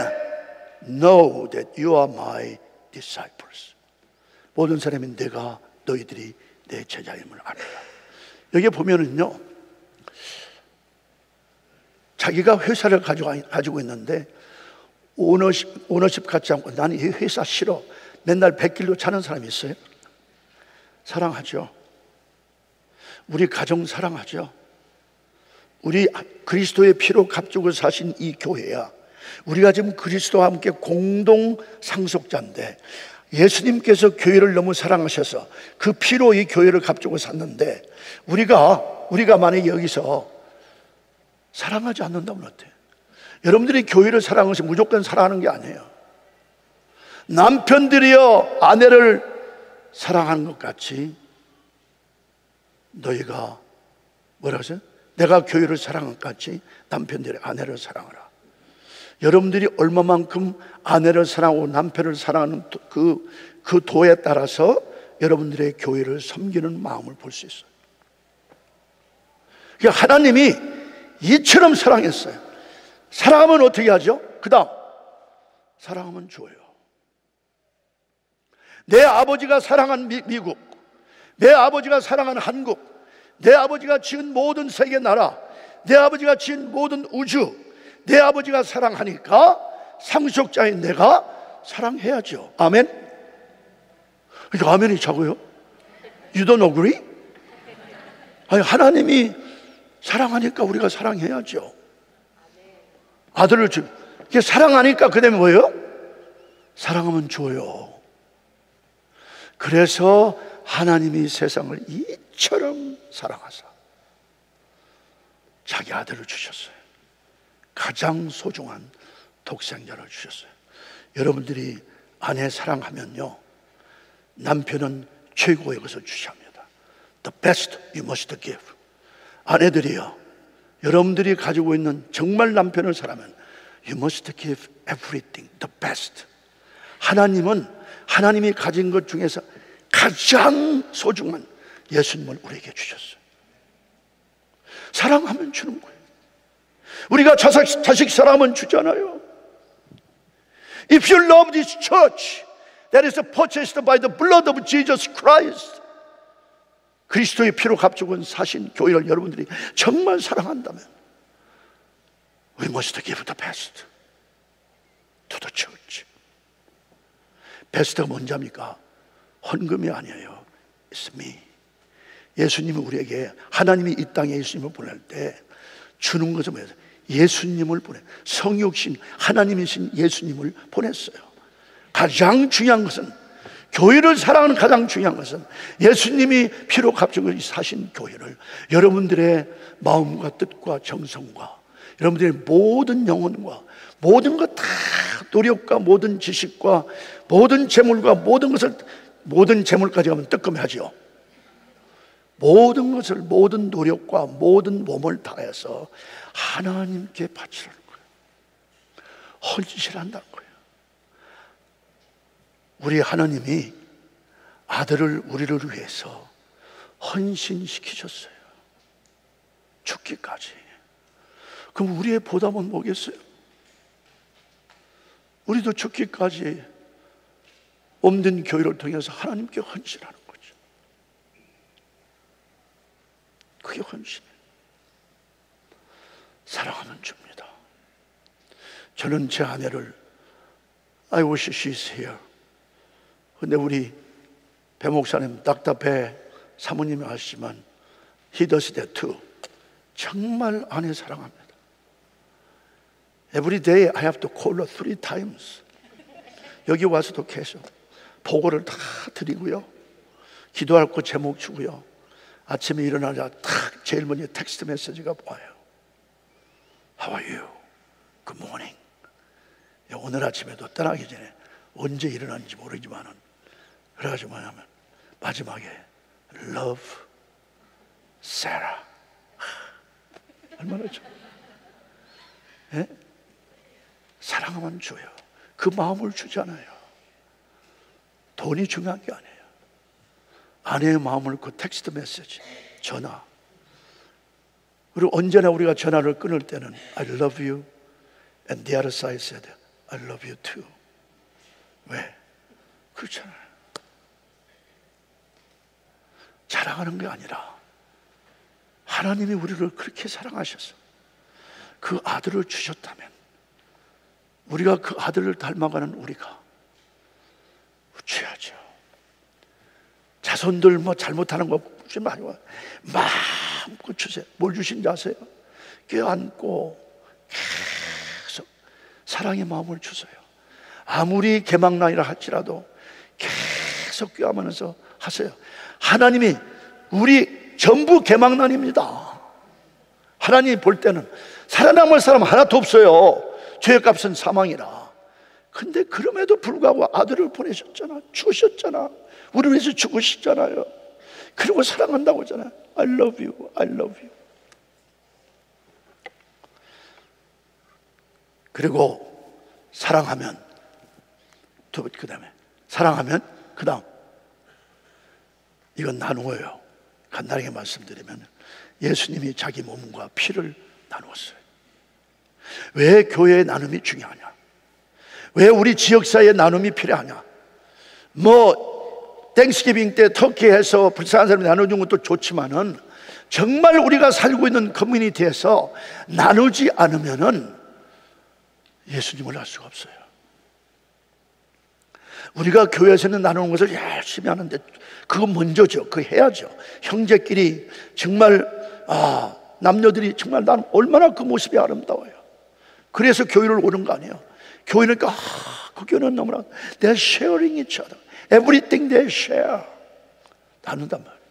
know that you are my disciples. 모든 사람이 내가 너희들이 내 제자임을 알아라. 여기 보면은요, 자기가 회사를 가지고 있는데 오너십 갖지 않고 나는 이 회사 싫어, 맨날 100길로 차는 사람이 있어요? 사랑하죠. 우리 가정 사랑하죠. 우리 그리스도의 피로 값주고 사신 이 교회야, 우리가 지금 그리스도와 함께 공동 상속자인데, 예수님께서 교회를 너무 사랑하셔서 그 피로 이 교회를 값주고 샀는데, 우리가 만약에 여기서 사랑하지 않는다면 어때요? 여러분들이 교회를 사랑해서 무조건 사랑하는 게 아니에요. 남편들이여 아내를 사랑하는 것 같이 너희가 뭐라고 하세요? 내가 교회를 사랑한 것 같이 남편들이 아내를 사랑하라. 여러분들이 얼마만큼 아내를 사랑하고 남편을 사랑하는 그 도에 따라서 여러분들의 교회를 섬기는 마음을 볼 수 있어요. 그러니까 하나님이 이처럼 사랑했어요. 사랑하면 어떻게 하죠? 그 다음 사랑하면 줘요. 내 아버지가 사랑한 미국, 내 아버지가 사랑한 한국, 내 아버지가 지은 모든 세계 나라, 내 아버지가 지은 모든 우주, 내 아버지가 사랑하니까 상속자인 내가 사랑해야죠. 아멘? 그러니까 아멘이 자고요? You don't agree? 아니, 하나님이 사랑하니까 우리가 사랑해야죠. 아들을 주, 이게 사랑하니까 그 다음에 뭐예요? 사랑하면 줘요. 그래서 하나님이 세상을 이처럼 사랑하사 자기 아들을 주셨어요. 가장 소중한 독생자를 주셨어요. 여러분들이 아내 사랑하면요, 남편은 최고의 것을 주셔야 합니다. The best you must give. 아내들이요, 여러분들이 가지고 있는 정말 남편을 사랑하면 You must give everything, the best. 하나님이 가진 것 중에서 가장 소중한 예수님을 우리에게 주셨어요. 사랑하면 주는 거예요. 우리가 자식 사랑하면 주잖아요. If you love this church that is purchased by the blood of Jesus Christ, 그리스도의 피로 값주고 사신 교회를 여러분들이 정말 사랑한다면 We must give the best to the church. 베스트가 뭔지 압니까? 헌금이 아니에요. It's me. 예수님이 우리에게, 하나님이 이 땅에 예수님을 보낼 때 주는 것은 뭐예요? 예수님을 성육신 하나님이신 예수님을 보냈어요. 가장 중요한 것은, 교회를 사랑하는 가장 중요한 것은 예수님이 피로 값주고 사신 교회를 여러분들의 마음과 뜻과 정성과 여러분들의 모든 영혼과 모든 것 다 노력과 모든 지식과 모든 재물과 모든 재물까지 가면 뜨끔하지요. 모든 것을, 모든 노력과 모든 몸을 다해서 하나님께 바치라는 거예요. 헌신한다는 거예요. 우리 하나님이 아들을 우리를 위해서 헌신시키셨어요. 죽기까지. 그럼 우리의 보답은 뭐겠어요? 우리도 죽기까지 몸된 교회를 통해서 하나님께 헌신하는 거죠. 그게 헌신이에요. 사랑하면 줍니다. 저는 제 아내를 I wish she's here. 근데 우리 배 목사님, 닥터 사모님이 아시지만 he does that too. 정말 아내 사랑합니다. Every day I have to call her 3 times. 여기 와서도 계속 보고를 다 드리고요, 기도할 거 제목 주고요, 아침에 일어나자 딱 제일 먼저 텍스트 메시지가 와요. How are you? Good morning. 오늘 아침에도 떠나기 전에 언제 일어났는지 모르지만은 그래가지고 뭐냐면 마지막에 Love Sarah. 얼마나 좋아. 예? 사랑하면 줘요. 그 마음을 주잖아요. 돈이 중요한 게 아니에요. 아내의 마음을 그 텍스트 메시지, 전화. 그리고 언제나 우리가 전화를 끊을 때는 I love you and the other side said I love you too. 왜? 그렇잖아요. 자랑하는 게 아니라 하나님이 우리를 그렇게 사랑하셔서 그 아들을 주셨다면 우리가 그 아들을 닮아가는 우리가 취하죠. 자손들 뭐 잘못하는 거 주지 말고 마음껏 주세요. 뭘 주신지 아세요? 껴안고 계속 사랑의 마음을 주세요. 아무리 개망난이라 할지라도 계속 껴안으면서 하세요. 하나님이 우리 전부 개망난입니다. 하나님이 볼 때는 살아남을 사람 하나도 없어요. 죄의 값은 사망이라. 근데 그럼에도 불구하고 아들을 보내셨잖아. 주셨잖아. 우리를 위해서 죽으셨잖아요. 그리고 사랑한다고 하잖아요. I love you, I love you. 그리고 사랑하면 그 다음에 사랑하면 그 다음 이건 나누어요. 간단하게 말씀드리면 예수님이 자기 몸과 피를 나누었어요. 왜 교회의 나눔이 중요하냐? 왜 우리 지역사회의 나눔이 필요하냐? 뭐 땡스기빙 때 터키에서 불쌍한 사람이 나눠준 것도 좋지만은 정말 우리가 살고 있는 커뮤니티에서 나누지 않으면은 예수님을 알 수가 없어요. 우리가 교회에서는 나누는 것을 열심히 하는데 그거 먼저죠. 그거 해야죠. 형제끼리 정말 남녀들이 정말 난 얼마나 그 모습이 아름다워요. 그래서 교회를 오는 거 아니에요. 교회는 그 교회는 너무나 they're sharing each other. Everything they share. 나눈단 말이에요.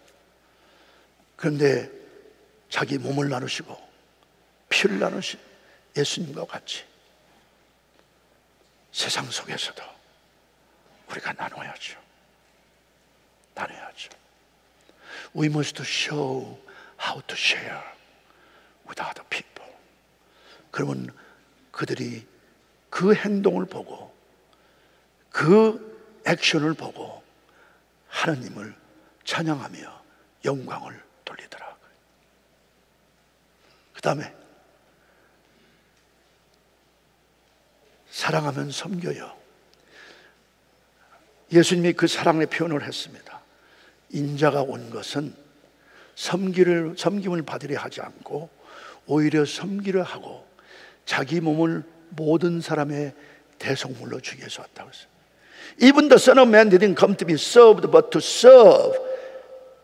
그런데 자기 몸을 나누시고 피를 나누신 예수님과 같이 세상 속에서도 우리가 나눠야죠. 나눠야죠. We must show how to share with other people. 그러면 그들이 그 행동을 보고 그 액션을 보고 하나님을 찬양하며 영광을 돌리더라고요. 그 다음에 사랑하면 섬겨요. 예수님이 그 사랑의 표현을 했습니다. 인자가 온 것은 섬김을 받으려 하지 않고 오히려 섬기려 하고 자기 몸을 모든 사람의 대속물로 주기 위해서 왔다고 했어요. Even the Son of Man didn't come to be served but to serve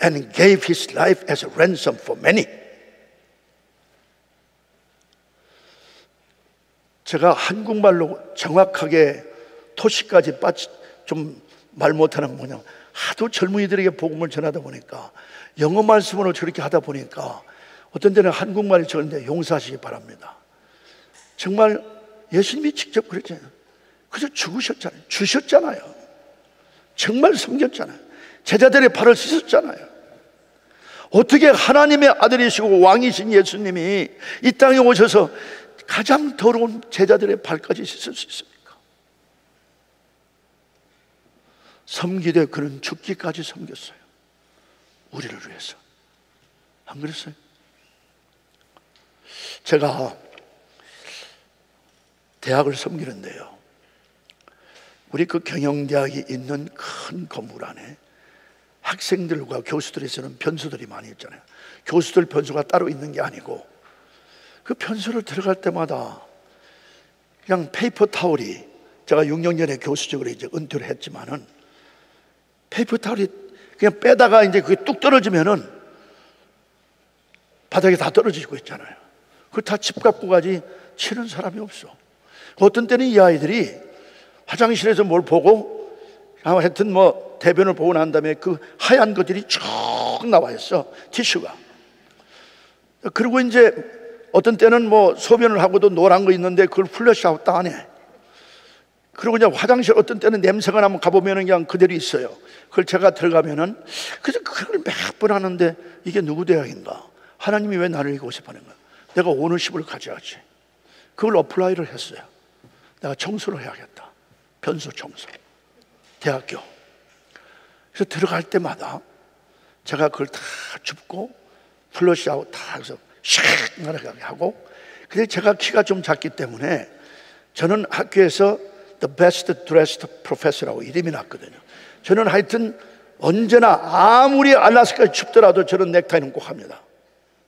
and gave his life as a ransom for many. 제가 한국말로 정확하게 토시까지 좀 말 못하는 건 뭐냐, 하도 젊은이들에게 복음을 전하다 보니까 영어 말씀으로 저렇게 하다 보니까 어떤 때는 한국말이 적은데 용서하시기 바랍니다. 정말 예수님이 직접 그랬잖아요. 그저 죽으셨잖아요. 주셨잖아요. 정말 섬겼잖아요. 제자들의 발을 씻었잖아요. 어떻게 하나님의 아들이시고 왕이신 예수님이 이 땅에 오셔서 가장 더러운 제자들의 발까지 씻을 수 있습니까? 섬기되 그는 죽기까지 섬겼어요. 우리를 위해서. 안 그랬어요? 제가 대학을 섬기는데요, 우리 그 경영대학이 있는 큰 건물 안에 학생들과 교수들이 쓰는 변소들이 많이 있잖아요. 교수들 변소가 따로 있는 게 아니고 그 변소를 들어갈 때마다 그냥 페이퍼 타월이, 제가 6년 전에 교수직으로 이제 은퇴를 했지만은 페이퍼 타월이 그냥 빼다가 이제 그게 뚝 떨어지면은 바닥에 다 떨어지고 있잖아요. 그걸 다 집 갖고 가지 치는 사람이 없어. 어떤 때는 이 아이들이 화장실에서 뭘 보고 하여튼 뭐 대변을 보고 난 다음에 그 하얀 것들이 쭉 나와 있어, 티슈가. 그리고 이제 어떤 때는 뭐 소변을 하고도 노란 거 있는데 그걸 플러시아웃 안 해. 그리고 이제 화장실 어떤 때는 냄새가 나면 가보면은 그냥 그대로 있어요. 그걸 제가 들어가면은 그래서 그걸 몇 번 하는데 이게 누구 대학인가? 하나님이 왜 나를 이곳에 보낸 거야? 내가 오너십을 가져야지. 그걸 어플라이를 했어요. 내가 청소를 해야겠다. 변소 청소. 대학교. 그래서 들어갈 때마다 제가 그걸 다 줍고 플러시아웃 다 해서 샥 날아가게 하고, 근데 제가 키가 좀 작기 때문에 저는 학교에서 The Best Dressed Professor라고 이름이 났거든요. 저는 하여튼 언제나 아무리 알라스카에 춥더라도 저는 넥타이는 꼭 합니다.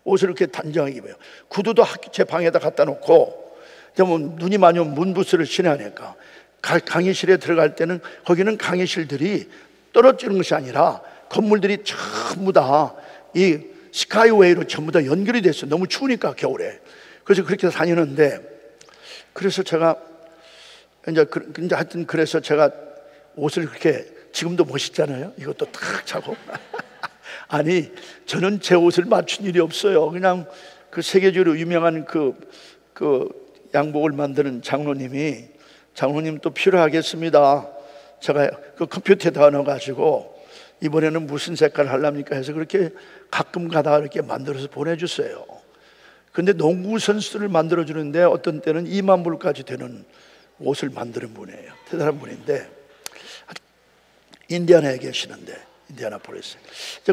옷을 이렇게 단정하게 입어요. 구두도 제 방에다 갖다 놓고, 눈이 많이 오면 문부스를 신어야 하니까 강의실에 들어갈 때는 거기는 강의실들이 떨어지는 것이 아니라 건물들이 전부 다 이 스카이웨이로 전부 다 연결이 됐어요. 너무 추우니까 겨울에. 그래서 그렇게 다니는데, 그래서 제가 이제 하여튼 그래서 제가 옷을 그렇게, 지금도 멋있잖아요. 이것도 탁 차고. 아니, 저는 제 옷을 맞춘 일이 없어요. 그냥 그 세계적으로 유명한 그 양복을 만드는 장로님 또 필요하겠습니다. 제가 그 컴퓨터에다 넣어가지고 이번에는 무슨 색깔 하랍니까 해서 그렇게 가끔 가다가 이렇게 만들어서 보내주세요. 근데 농구 선수들을 만들어주는데 어떤 때는 2만 불까지 되는 옷을 만드는 분이에요. 대단한 분인데 인디아나에 계시는데, 인디아나폴리스.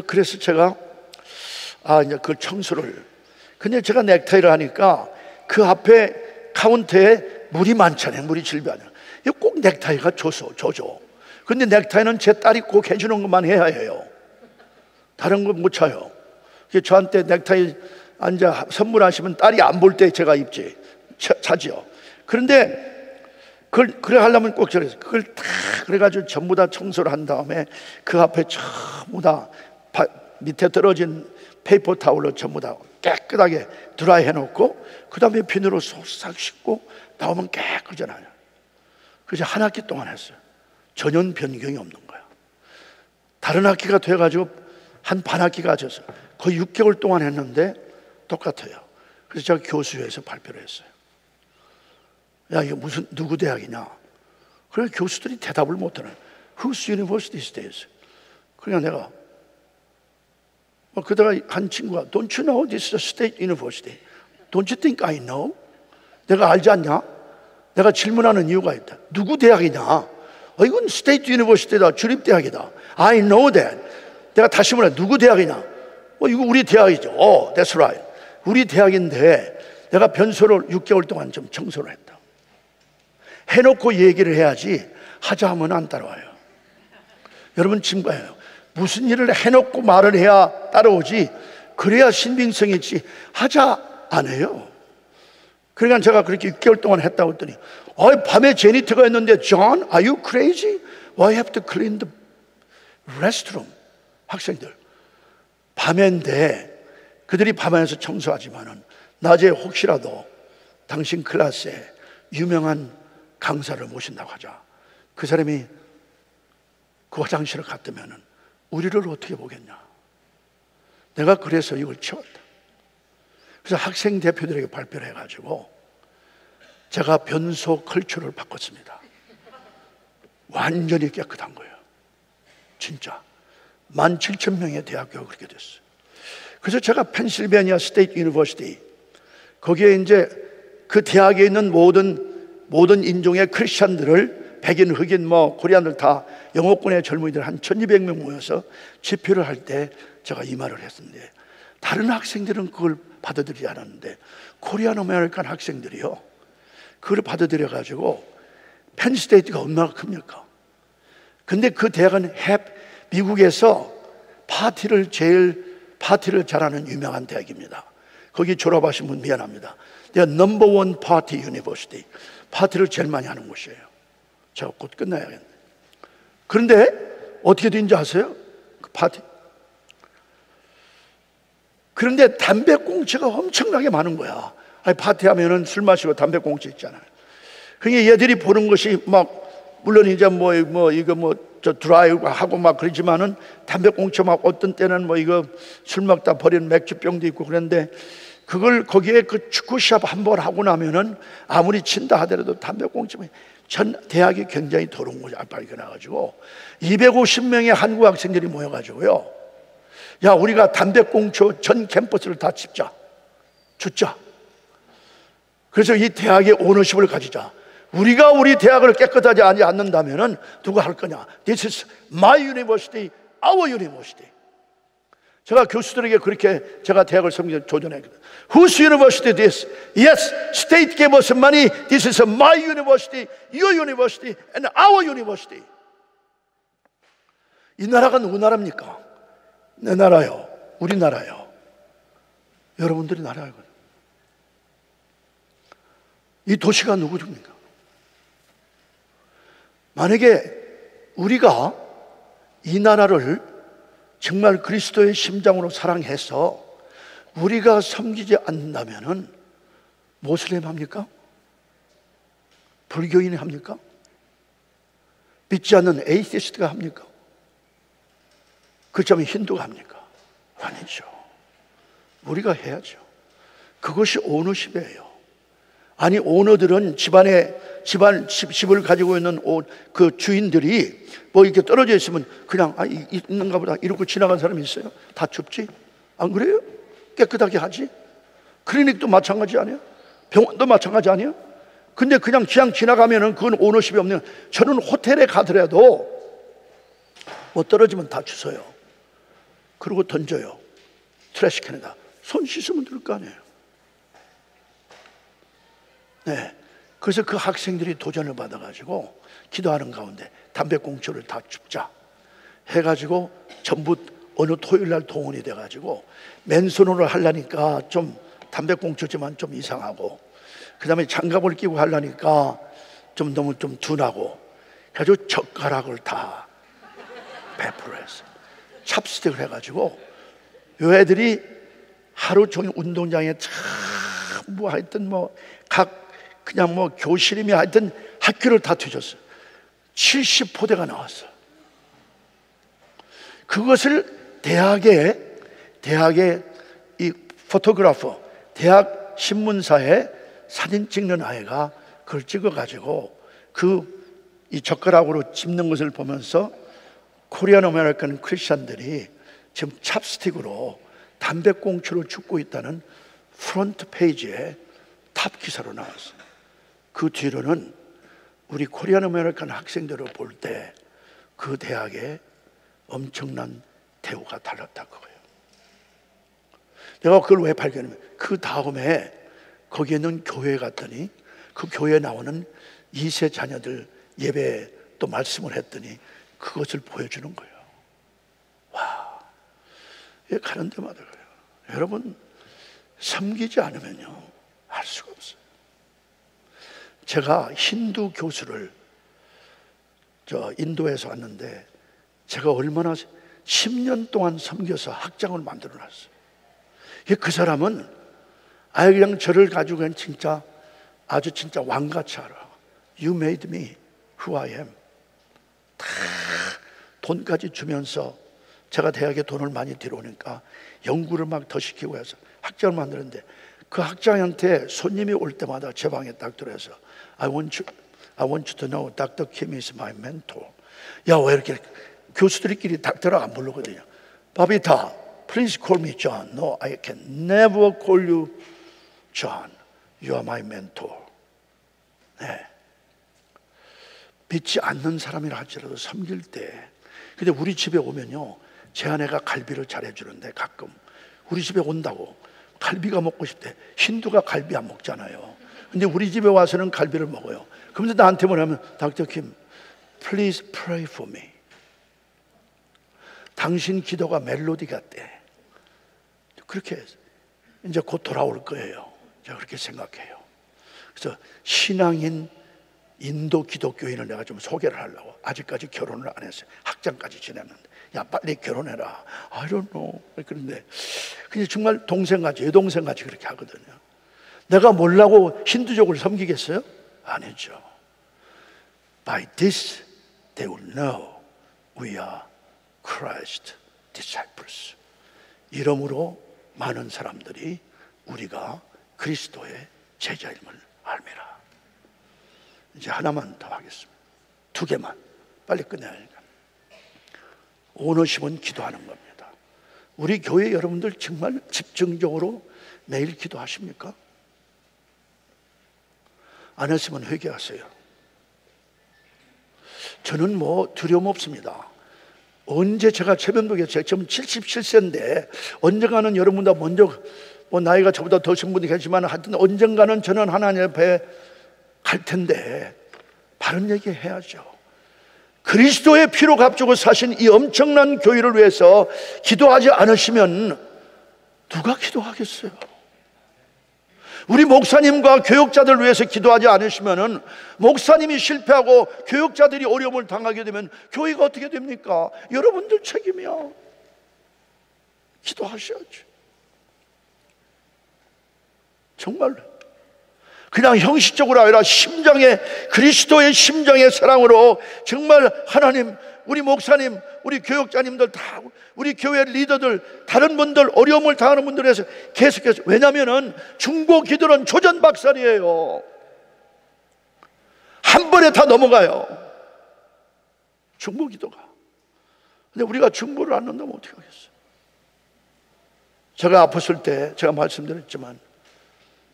그래서 제가 이제 그 청소를, 근데 제가 넥타이를 하니까 그 앞에 카운터에 물이 많잖아요. 물이 질비하냐. 이거 꼭 넥타이가 줘줘. 근데 넥타이는 제 딸이 꼭 해주는 것만 해야 해요. 다른 거 못 차요. 저한테 넥타이 앉아 선물하시면 딸이 안 볼 때 제가 입지, 차지요. 그런데 그래 하려면 꼭 저래서 그걸 다 그래가지고 전부 다 청소를 한 다음에 그 앞에 전부 다 밑에 떨어진 페이퍼 타올로 전부 다 깨끗하게 드라이 해놓고 그 다음에 비누로 쏙싹 씻고 나오면 깨끗하잖아요. 그래서 한 학기 동안 했어요. 전혀 변경이 없는 거야. 다른 학기가 돼가지고 한 반 학기가 가져서 거의 6개월 동안 했는데 똑같아요. 그래서 제가 교수회에서 발표를 했어요. 야, 이게 무슨 누구 대학이냐? 그래 교수들이 대답을 못하네. Whose university is this? 그러니까 내가 그러다가 한 친구가 Don't you know this is a state university? Don't you think I know? 내가 알지 않냐? 내가 질문하는 이유가 있다. 누구 대학이냐? 이건 스테이트 유니버시티다. 주립대학이다. I know that. 내가 다시 물어. 누구 대학이냐? 이거 우리 대학이죠. That's right. 우리 대학인데 내가 변소를 6개월 동안 좀 청소를 했다. 해놓고 얘기를 해야지 하자 하면 안 따라와요. 여러분 지금 봐요. 무슨 일을 해놓고 말을 해야 따라오지, 그래야 신빙성이 있지 하자 안 해요. 그러니까 제가 그렇게 6개월 동안 했다고 했더니 밤에 제니터가 있는데 John, are you crazy? Why have to clean the restroom? 학생들 밤인데 그들이 밤에서 청소하지만은 낮에 혹시라도 당신 클래스에 유명한 강사를 모신다고 하자. 그 사람이 그 화장실을 갔다면은 우리를 어떻게 보겠냐. 내가 그래서 이걸 치웠다. 그래서 학생 대표들에게 발표를 해가지고 제가 변소 컬처를 바꿨습니다. 완전히 깨끗한 거예요. 진짜 17,000명의 대학교가 그렇게 됐어요. 그래서 제가 펜실베니아 스테이트 유니버시티, 거기에 이제 그 대학에 있는 모든 인종의 크리스찬들을, 백인, 흑인, 코리안들 다, 영어권의 젊은이들 한 1,200명 모여서 집회를 할 때 제가 이 말을 했는데, 다른 학생들은 그걸 받아들이지 않았는데 코리안 아메리칸 학생들이요, 그걸 받아들여 가지고 펜스테이트가 얼마나 큽니까? 근데 그 대학은 미국에서 파티를 잘하는 유명한 대학입니다. 거기 졸업하신 분 미안합니다. 내가 넘버 원 파티 유니버시티, 파티를 제일 많이 하는 곳이에요. 제가 곧 끝나야겠네. 그런데 어떻게 된지 아세요? 그 파티. 그런데 담배꽁초가 엄청나게 많은 거야. 아니, 파티하면은 술 마시고 담배꽁초 있잖아요. 그러니까 얘들이 보는 것이 물론 이제 저 드라이브 하고 그러지만은 담배꽁초 어떤 때는 이거 술 먹다 버린 맥주병도 있고 그런데, 그걸 거기에 그 축구샵 한 번 하고 나면은 아무리 친다 하더라도 담배꽁초, 전 대학이 굉장히 더러운 것이 발견해가지고 250명의 한국 학생들이 모여가지고요, 야, 우리가 담배꽁초 전 캠퍼스를 다 줍자. 그래서 이 대학의 오너십을 가지자. 우리가 우리 대학을 깨끗하지 않는다면은 누가 할 거냐? This is my university, our university. 제가 교수들에게 그렇게 제가 대학을 섬기는 조전했거든요. Whose university this? Yes, state gave us money. This is my university, your university, and our university. 이 나라가 누구 나라입니까? 내 나라요. 우리나라요. 여러분들이 나라거든요. 이 도시가 누구입니까? 만약에 우리가 이 나라를 정말 그리스도의 심장으로 사랑해서 우리가 섬기지 않는다면은 모슬렘 합니까? 불교인이 합니까? 믿지 않는 에이티스트가 합니까? 그렇다면 힌두가 합니까? 아니죠. 우리가 해야죠. 그것이 오너십이에요. 아니, 오너들은 집을 가지고 있는 그 주인들이 이렇게 떨어져 있으면 그냥 있는가 보다 이러고 지나간 사람이 있어요? 다 줍지? 안 그래요? 깨끗하게 하지? 클리닉도 마찬가지 아니에요? 병원도 마찬가지 아니에요? 근데 그냥 지나가면은 그건 오너십이 없는. 저는 호텔에 가더라도 떨어지면 다 주워요. 그리고 던져요. 트래시캔에다. 손 씻으면 될 거 아니에요. 네. 그래서 그 학생들이 도전을 받아가지고 기도하는 가운데 담배꽁초를 다 줍자 해가지고 전부 어느 토요일날 동원이 돼가지고 맨손으로 하려니까 좀 담배꽁초지만 좀 이상하고, 그 다음에 장갑을 끼고 하려니까 좀 너무 좀 둔하고, 그래가지고 젓가락을 다 베풀어했어요. 찹스틱을 해가지고 요 애들이 하루 종일 운동장에 하여튼 그냥 교실이며 하여튼 학교를 다 뒤졌어요. 70포대가 나왔어요. 그것을 대학의 이 포토그래퍼, 대학 신문사에 사진 찍는 아이가 그걸 찍어가지고 이 젓가락으로 찝는 것을 보면서 코리안 아메리칸 크리스찬들이 지금 찹스틱으로 담배꽁초를 줍고 있다는 프론트 페이지에 탑 기사로 나왔어요. 그 뒤로는 우리 코리안 아메리칸 학생들을 볼 때 그 대학에 엄청난 대우가 달랐다는 거예요. 내가 그걸 왜 발견했냐면, 그 다음에 거기에 있는 교회에 갔더니 그 교회에 나오는 2세 자녀들 예배에 또 말씀을 했더니 그것을 보여주는 거예요. 와, 이게 가는 데마다 그래요. 여러분, 섬기지 않으면요 할 수가 없어요. 제가 힌두 교수를 인도에서 왔는데 제가 얼마나 10년 동안 섬겨서 학장을 만들어 놨어요. 그 사람은 그냥 저를 가지고 그냥 진짜 왕같이 알아. You made me who I am. 다 돈까지 주면서 제가 대학에 돈을 많이 들어오니까 연구를 막 더 시키고 해서 학장을 만드는데 그 학장한테 손님이 올 때마다 제 방에 딱 들어서 I want you to know Dr. Kim is my mentor. 야, 왜 이렇게 교수들끼리 닥터를 안 부르거든요. 바비타, please call me John. No, I can never call you John. You are my mentor. 네. 믿지 않는 사람이라 할지라도 섬길 때, 근데 우리 집에 오면요, 제 아내가 갈비를 잘해주는데 가끔 우리 집에 온다고 갈비가 먹고 싶대. 힌두가 갈비 안 먹잖아요. 근데 우리 집에 와서는 갈비를 먹어요. 그러면서 나한테 뭐냐면 닥터 킴, please pray for me. 당신 기도가 멜로디 같대. 그렇게 이제 곧 돌아올 거예요. 제가 그렇게 생각해요. 그래서 신앙인 인도 기독교인을 내가 좀 소개를 하려고. 아직까지 결혼을 안 했어요. 학장까지 지냈는데, 야 빨리 결혼해라. I don't know. 그런데 그냥 정말 동생같이, 여동생같이 그렇게 하거든요. 내가 몰라고 힌두족을 섬기겠어요? 아니죠. By this they will know we are Christ disciples. 이러므로 많은 사람들이 우리가 그리스도의 제자임을 알미라. 이제 하나만 더 하겠습니다. 2개만 빨리 끝내야 하니까. 오너십은 기도하는 겁니다. 우리 교회 여러분들 정말 집중적으로 매일 기도하십니까? 안 했으면 회개하세요. 저는 뭐 두려움 없습니다. 언제 제가 최변덕에 지금 77세인데 언젠가는 여러분보다 먼저, 뭐 나이가 저보다 더 신 분이 계시지만 하여튼 언젠가는 저는 하나님 앞에 갈 텐데 바른 얘기 해야죠. 그리스도의 피로 값주고 사신 이 엄청난 교회를 위해서 기도하지 않으시면 누가 기도하겠어요? 우리 목사님과 교역자들 위해서 기도하지 않으시면 목사님이 실패하고 교역자들이 어려움을 당하게 되면 교회가 어떻게 됩니까? 여러분들 책임이야. 기도하셔야죠. 정말로. 그냥 형식적으로 아니라 심정의, 그리스도의 심정의 사랑으로 정말 하나님, 우리 목사님, 우리 교역자님들 다, 우리 교회 리더들, 다른 분들, 어려움을 당하는 분들에서 계속해서, 왜냐하면 중보 기도는 조전박살이에요. 한 번에 다 넘어가요, 중보 기도가. 근데 우리가 중보를 안 넣는다면 어떻게 하겠어요? 제가 아팠을 때 제가 말씀드렸지만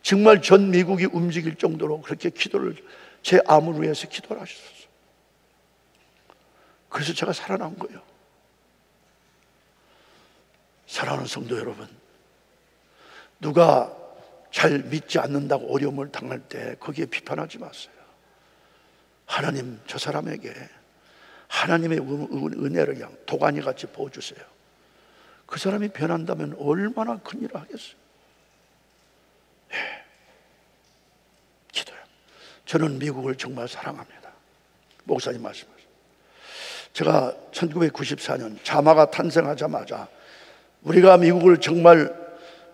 정말 전 미국이 움직일 정도로 그렇게 기도를, 제 암을 위해서 기도를 하셨어요. 그래서 제가 살아난 거예요. 사랑하는 성도 여러분, 누가 잘 믿지 않는다고 어려움을 당할 때 거기에 비판하지 마세요. 하나님, 저 사람에게 하나님의 은혜를 그냥 도가니같이 부어주세요. 그 사람이 변한다면 얼마나 큰일을 하겠어요. 기도요. 저는 미국을 정말 사랑합니다. 목사님 말씀하세요. 제가 1994년 자마가 탄생하자마자 우리가 미국을 정말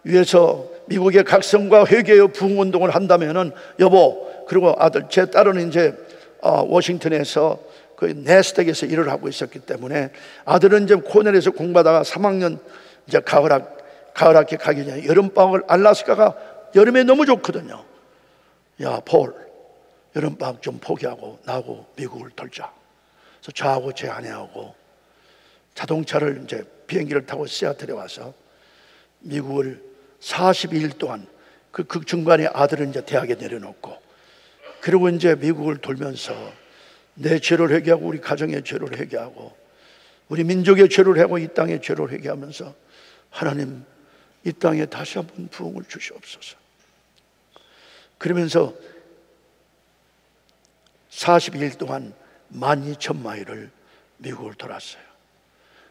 위해서 미국의 각성과 회개의 부흥운동을 한다면은, 여보, 그리고 아들, 제 딸은 이제 워싱턴에서 그 네스텍에서 일을 하고 있었기 때문에 아들은 이제 코넬에서 공부하다가 3학년 이제 가을학기 가기 전에 여름방학을, 알라스카가 여름에 너무 좋거든요. 야, 폴, 여름방학 좀 포기하고 나하고 미국을 돌자. 그래서 저하고 제 아내하고 자동차를 이제 비행기를 타고 시애틀에 와서 미국을 42일 동안, 그 중간에 아들은 이제 대학에 내려놓고, 그리고 이제 미국을 돌면서 내 죄를 회개하고 우리 가정의 죄를 회개하고 우리 민족의 죄를 회개하고 이 땅의 죄를 회개하면서, 하나님, 이 땅에 다시 한번 부흥을 주시옵소서. 그러면서 42일 동안 12,000마일을 미국을 돌았어요.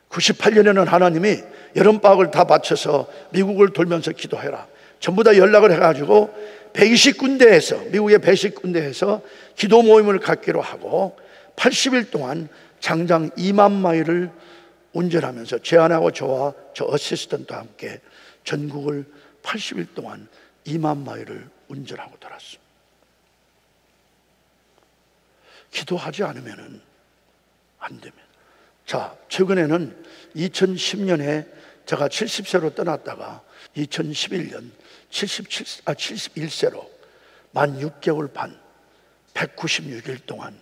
98년에는 하나님이 여름방학을 다 바쳐서 미국을 돌면서 기도해라, 전부 다 연락을 해가지고 120군데에서, 미국의 120군데에서 기도 모임을 갖기로 하고 80일 동안 장장 2만 마일을 운전하면서 제 아내하고 저와 저 어시스턴트와 함께 전국을 80일 동안 2만 마일을 운전하고 돌았습니다. 기도하지 않으면 안 됩니다. 자, 최근에는 2010년에 제가 70세로 떠났다가 2011년 71세로 만 6개월 반 196일 동안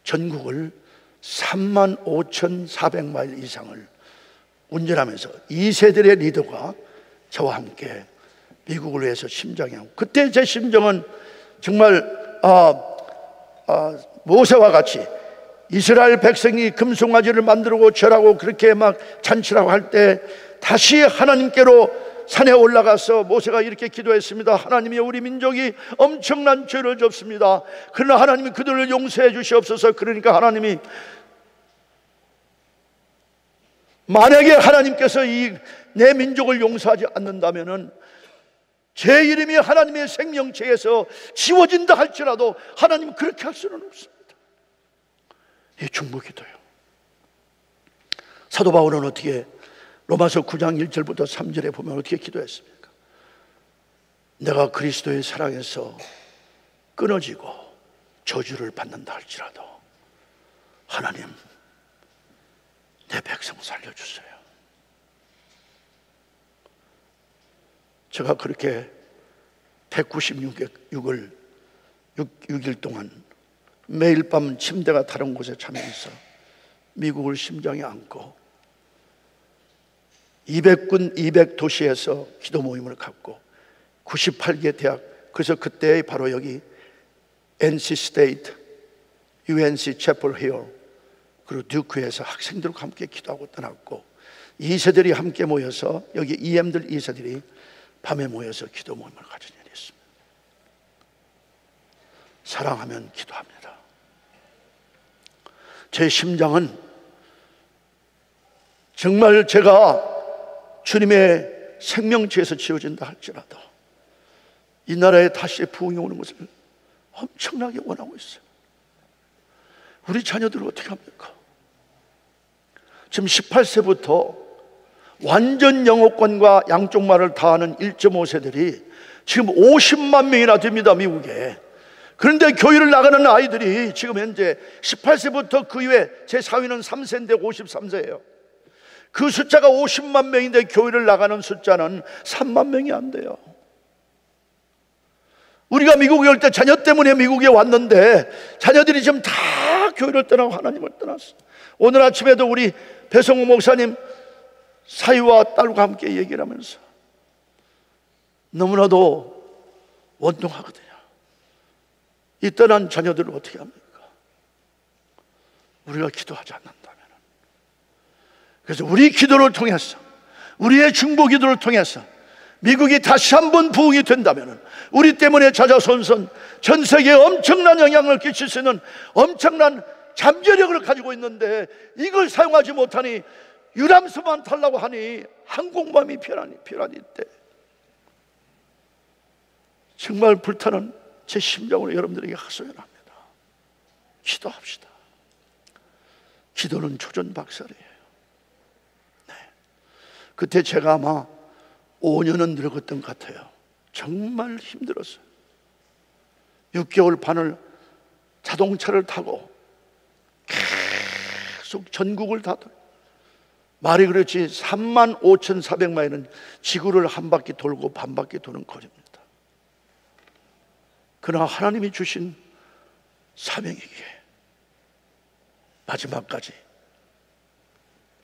전국을 35,400마일 이상을 운전하면서 2세들의 리더가 저와 함께 미국을 위해서 심장하고, 그때 제 심정은 정말 모세와 같이 이스라엘 백성이 금송아지를 만들고 절하고 그렇게 막 잔치라고 할 때 다시 하나님께로 산에 올라가서 모세가 이렇게 기도했습니다. 하나님이 우리 민족이 엄청난 죄를 졌습니다. 그러나 하나님이 그들을 용서해 주시옵소서. 그러니까 하나님이, 만약에 하나님께서 내 민족을 용서하지 않는다면은 제 이름이 하나님의 생명책에서 지워진다 할지라도 하나님은 그렇게 할 수는 없습니다. 이 중보기도요. 사도 바울은 어떻게 로마서 9장 1절부터 3절에 보면 어떻게 기도했습니까? 내가 그리스도의 사랑에서 끊어지고 저주를 받는다 할지라도 하나님 내 백성 살려주세요. 제가 그렇게 196일 동안 매일 밤 침대가 다른 곳에 자면서 미국을 심장에 안고 200군 200도시에서 기도 모임을 갖고 98개 대학, 그래서 그때 바로 여기 NC 스테이트, UNC 채플 힐, 그리고 듀크에서 학생들과 함께 기도하고 떠났고, 2세들이 함께 모여서 여기 EM들 2세들이 밤에 모여서 기도 모임을 가진 일이 있습니다. 사랑하면 기도합니다. 제 심장은 정말 제가 주님의 생명체에서 지어진다 할지라도 이 나라에 다시 부흥이 오는 것을 엄청나게 원하고 있어요. 우리 자녀들을 어떻게 합니까? 지금 18세부터 완전 영어권과 양쪽 말을 다 하는 1.5세들이 지금 50만 명이나 됩니다, 미국에. 그런데 교회를 나가는 아이들이 지금 현재 18세부터 그 이후에 제 사위는 3세인데 53세예요. 그 숫자가 50만 명인데 교회를 나가는 숫자는 3만 명이 안 돼요. 우리가 미국에 올 때 자녀 때문에 미국에 왔는데 자녀들이 지금 다 교회를 떠나고 하나님을 떠났어요. 오늘 아침에도 우리 배성우 목사님 사위와 딸과 함께 얘기를 하면서 너무나도 원통하거든요. 이 떠난 자녀들을 어떻게 합니까? 우리가 기도하지 않는다면. 그래서 우리 기도를 통해서, 우리의 중보 기도를 통해서 미국이 다시 한번 부흥이 된다면 우리 때문에 자자손손 전 세계에 엄청난 영향을 끼칠 수 있는 엄청난 잠재력을 가지고 있는데 이걸 사용하지 못하니 유람선만 타려고 하니 항공모함이 편안히 있대. 정말 불타는 제 심장으로 여러분들에게 하소연합니다. 기도합시다. 기도는 초전박살이에요. 네. 그때 제가 아마 5년은 늙었던 것 같아요. 정말 힘들었어요. 6개월 반을 자동차를 타고 계속 전국을 다 돌. 말이 그렇지 35,400마일은 지구를 한 바퀴 돌고 반 바퀴 도는 거리입니다. 그러나 하나님이 주신 사명이기에 마지막까지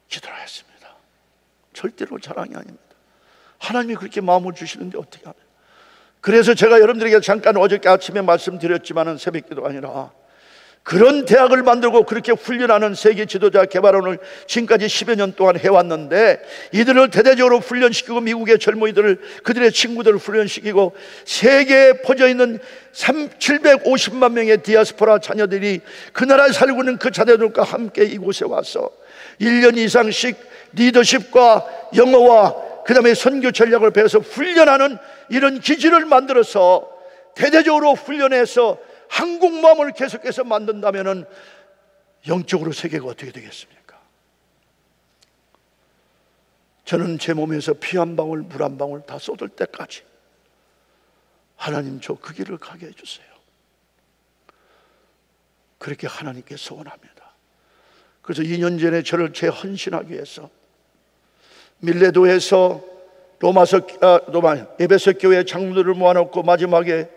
기도를 했습니다. 절대로 자랑이 아닙니다. 하나님이 그렇게 마음을 주시는데 어떻게 하면. 그래서 제가 여러분들에게 잠깐 어저께 아침에 말씀드렸지만은 새벽기도가 아니라 그런 대학을 만들고 그렇게 훈련하는 세계 지도자 개발원을 지금까지 10여 년 동안 해왔는데 이들을 대대적으로 훈련시키고 미국의 젊은이들을 그들의 친구들을 훈련시키고 세계에 퍼져있는 750만 명의 디아스포라 자녀들이 그 나라에 살고 있는 그 자녀들과 함께 이곳에 와서 1년 이상씩 리더십과 영어와 그 다음에 선교 전략을 배워서 훈련하는 이런 기지를 만들어서 대대적으로 훈련해서 항공모함을 계속해서 만든다면 영적으로 세계가 어떻게 되겠습니까? 저는 제 몸에서 피 한 방울 물 한 방울 다 쏟을 때까지 하나님 저 그 길을 가게 해주세요. 그렇게 하나님께 소원합니다. 그래서 2년 전에 저를 재헌신하기 위해서 밀레도에서 에베소 교회 장로들을 모아놓고 마지막에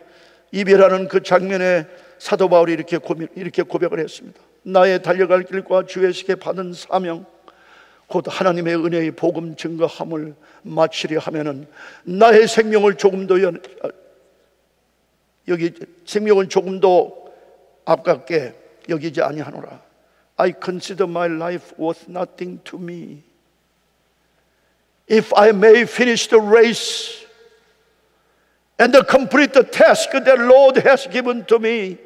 이별하는 그 장면에 사도 바울이 이렇게 고백을 했습니다. 나의 달려갈 길과 주에게 받은 사명, 곧 하나님의 은혜의 복음 증거함을 마치려 하면은 나의 생명을 조금도 아깝게 여기지 아니하노라. I consider my life worth nothing to me. If I may finish the race and complete the task that Lord has given to me,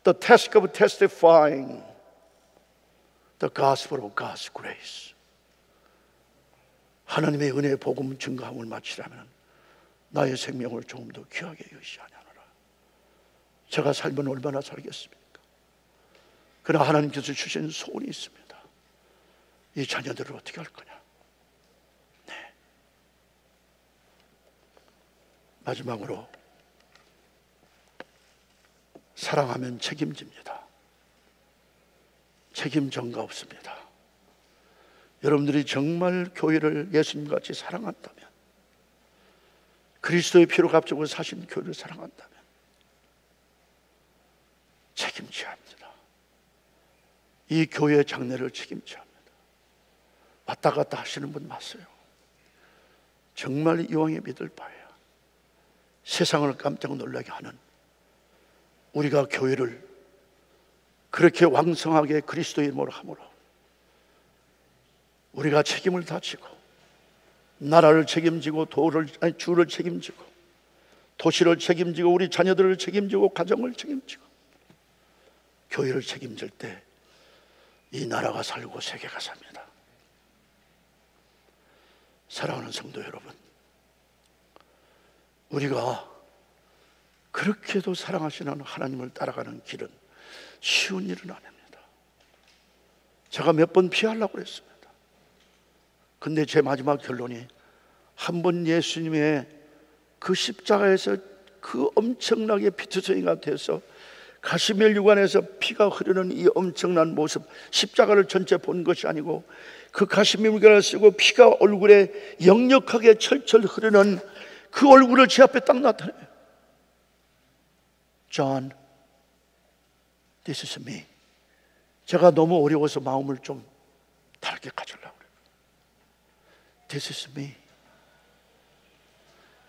the task of testifying the gospel of God's grace. 하나님의 은혜의 복음 증거함을 마치려면 나의 생명을 조금 더 귀하게 여기지 아니하노라. 제가 살면 얼마나 살겠습니까? 그러나 하나님께서 주신 소원이 있습니다. 이 자녀들을 어떻게 할 거냐? 네. 마지막으로 사랑하면 책임집니다. 책임 전가 없습니다. 여러분들이 정말 교회를 예수님같이 사랑한다면, 그리스도의 피로 값주고 사신 교회를 사랑한다면 책임져야 합니다. 이 교회의 장래를 책임져야 합니다. 왔다 갔다 하시는 분 마세요. 정말 이왕에 믿을 바에야 세상을 깜짝 놀라게 하는 우리가 교회를 그렇게 왕성하게 그리스도의 이름으로 함으로 우리가 책임을 다지고 나라를 책임지고 주를 책임지고 도시를 책임지고 우리 자녀들을 책임지고 가정을 책임지고 교회를 책임질 때 이 나라가 살고 세계가 삽니다. 사랑하는 성도 여러분, 우리가 그렇게도 사랑하시는 하나님을 따라가는 길은 쉬운 일은 아닙니다. 제가 몇 번 피하려고 했습니다. 근데 제 마지막 결론이 한 번 예수님의 그 십자가에서 그 엄청나게 피투성이가 돼서 가시멜 유관에서 피가 흐르는 이 엄청난 모습, 십자가를 전체 본 것이 아니고 그 가시멜 유관을 쓰고 피가 얼굴에 역력하게 철철 흐르는 그 얼굴을 제 앞에 딱 나타내요. John, this is me. 제가 너무 어려워서 마음을 좀 다르게 가지려고 그래요. This is me.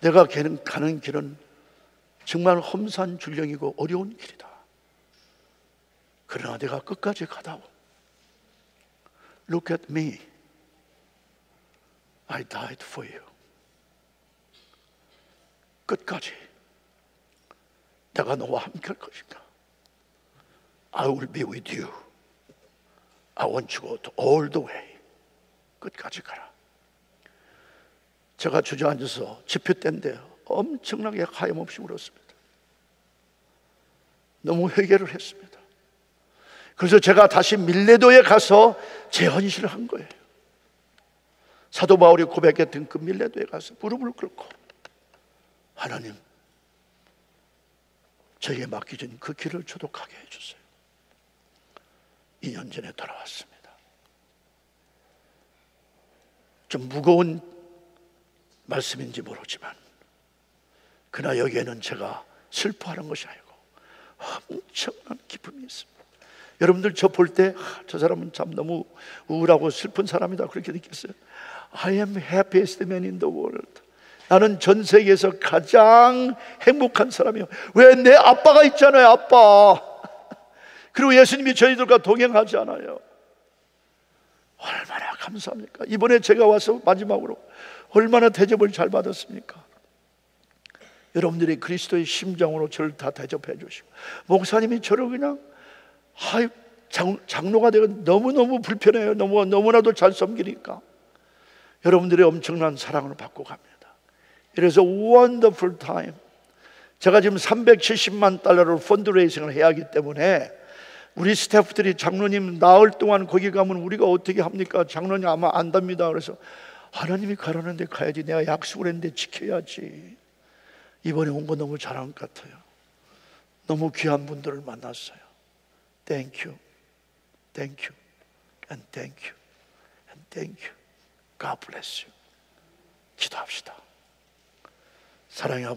내가 가는 길은 정말 험산 줄령이고 어려운 길이다. 그러나 내가 끝까지 가다오. Look at me. I died for you. 끝까지 내가 너와 함께 할 것인가? I will be with you. I want you to go all the way. 끝까지 가라. 제가 주저앉아서 집회 때인데 엄청나게 하염없이 울었습니다. 너무 회개를 했습니다. 그래서 제가 다시 밀레도에 가서 재헌신을 한 거예요. 사도 바울이 고백했던 그 밀레도에 가서 무릎을 꿇고 하나님, 저에게 맡겨진 그 길을 저도 가게 해주세요. 2년 전에 돌아왔습니다. 좀 무거운 말씀인지 모르지만 그러나 여기에는 제가 슬퍼하는 것이 아니고 엄청난 기쁨이 있습니다. 여러분들 저 볼 때 저 사람은 참 너무 우울하고 슬픈 사람이다 그렇게 느꼈어요. I am happiest man in the world. 나는 전 세계에서 가장 행복한 사람이에요. 왜? 내 아빠가 있잖아요. 아빠. 그리고 예수님이 저희들과 동행하지 않아요. 얼마나 감사합니까? 이번에 제가 와서 마지막으로 얼마나 대접을 잘 받았습니까? 여러분들이 그리스도의 심정으로 저를 다 대접해 주시고, 목사님이 저를 그냥 장로가 되고 너무너무 불편해요. 너무나도 잘 섬기니까 여러분들의 엄청난 사랑을 받고 갑니다. 이래서 wonderful time. 제가 지금 370만 달러를 펀드레이싱을 해야 하기 때문에 우리 스태프들이 장로님 나흘 동안 거기 가면 우리가 어떻게 합니까? 장로님 아마 안답니다. 그래서 하나님이 가라는데 가야지. 내가 약속을 했는데 지켜야지. 이번에 온 거 너무 잘한 것 같아요. 너무 귀한 분들을 만났어요. Thank you, thank you, and thank you, and thank you. God bless you. 기도합시다. 사랑의 아버지.